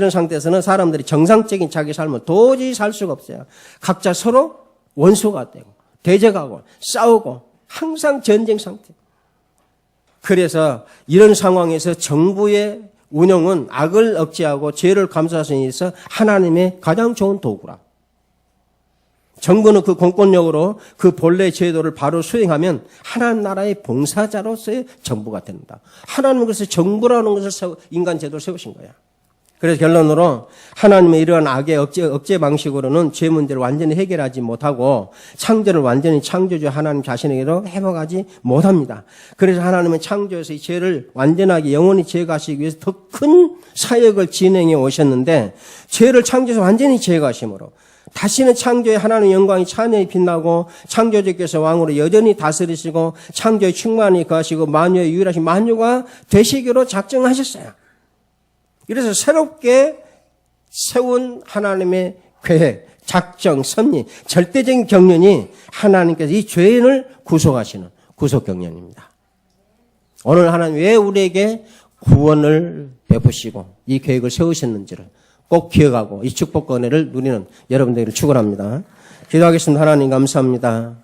상태에서는 사람들이 정상적인 자기 삶을 도저히 살 수가 없어요. 각자 서로 원수가 되고 대적하고 싸우고 항상 전쟁 상태. 그래서 이런 상황에서 정부의 운영은 악을 억제하고 죄를 감수하기 위해서 하나님의 가장 좋은 도구라. 정부는 그 공권력으로 그 본래 제도를 바로 수행하면 하나님 나라의 봉사자로서의 정부가 된다. 하나님은 그래서 정부라는 것을 인간 제도를 세우신 거야. 그래서 결론으로 하나님의 이러한 악의 억제 방식으로는 죄 문제를 완전히 해결하지 못하고 창조를 완전히 창조주 하나님 자신에게로 회복하지 못합니다. 그래서 하나님은 창조에서 이 죄를 완전하게 영원히 제거하시기 위해서 더 큰 사역을 진행해 오셨는데 죄를 창조에서 완전히 제거하심으로 다시는 창조의 하나님의 영광이 찬연히 빛나고 창조주께서 왕으로 여전히 다스리시고 창조의 충만히 거하시고 만유의 유일하신 만유가 되시기로 작정하셨어요. 그래서 새롭게 세운 하나님의 계획, 작정, 섭리, 절대적인 경륜이 하나님께서 이 죄인을 구속하시는 구속 경륜입니다. 오늘 하나님 왜 우리에게 구원을 베푸시고 이 계획을 세우셨는지를 꼭 기억하고 이 축복과 은혜를 누리는 여러분들을 축원합니다. 기도하겠습니다. 하나님 감사합니다.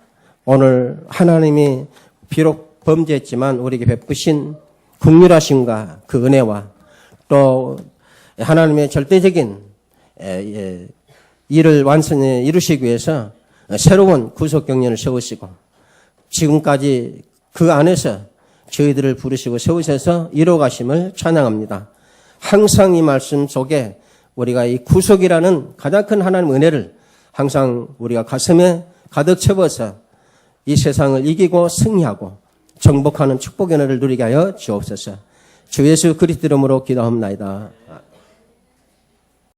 오늘 하나님이 비록 범죄했지만 우리에게 베푸신 긍휼하심과 그 은혜와 또 하나님의 절대적인 일을 완전히 이루시기 위해서 새로운 구속 경륜을 세우시고 지금까지 그 안에서 저희들을 부르시고 세우셔서 이루어가심을 찬양합니다. 항상 이 말씀 속에 우리가 이 구속이라는 가장 큰 하나님의 은혜를 항상 우리가 가슴에 가득 채워서 이 세상을 이기고 승리하고 정복하는 축복의 은혜를 누리게 하여 주옵소서. 주 예수 그리스도 이름으로 기도합니다.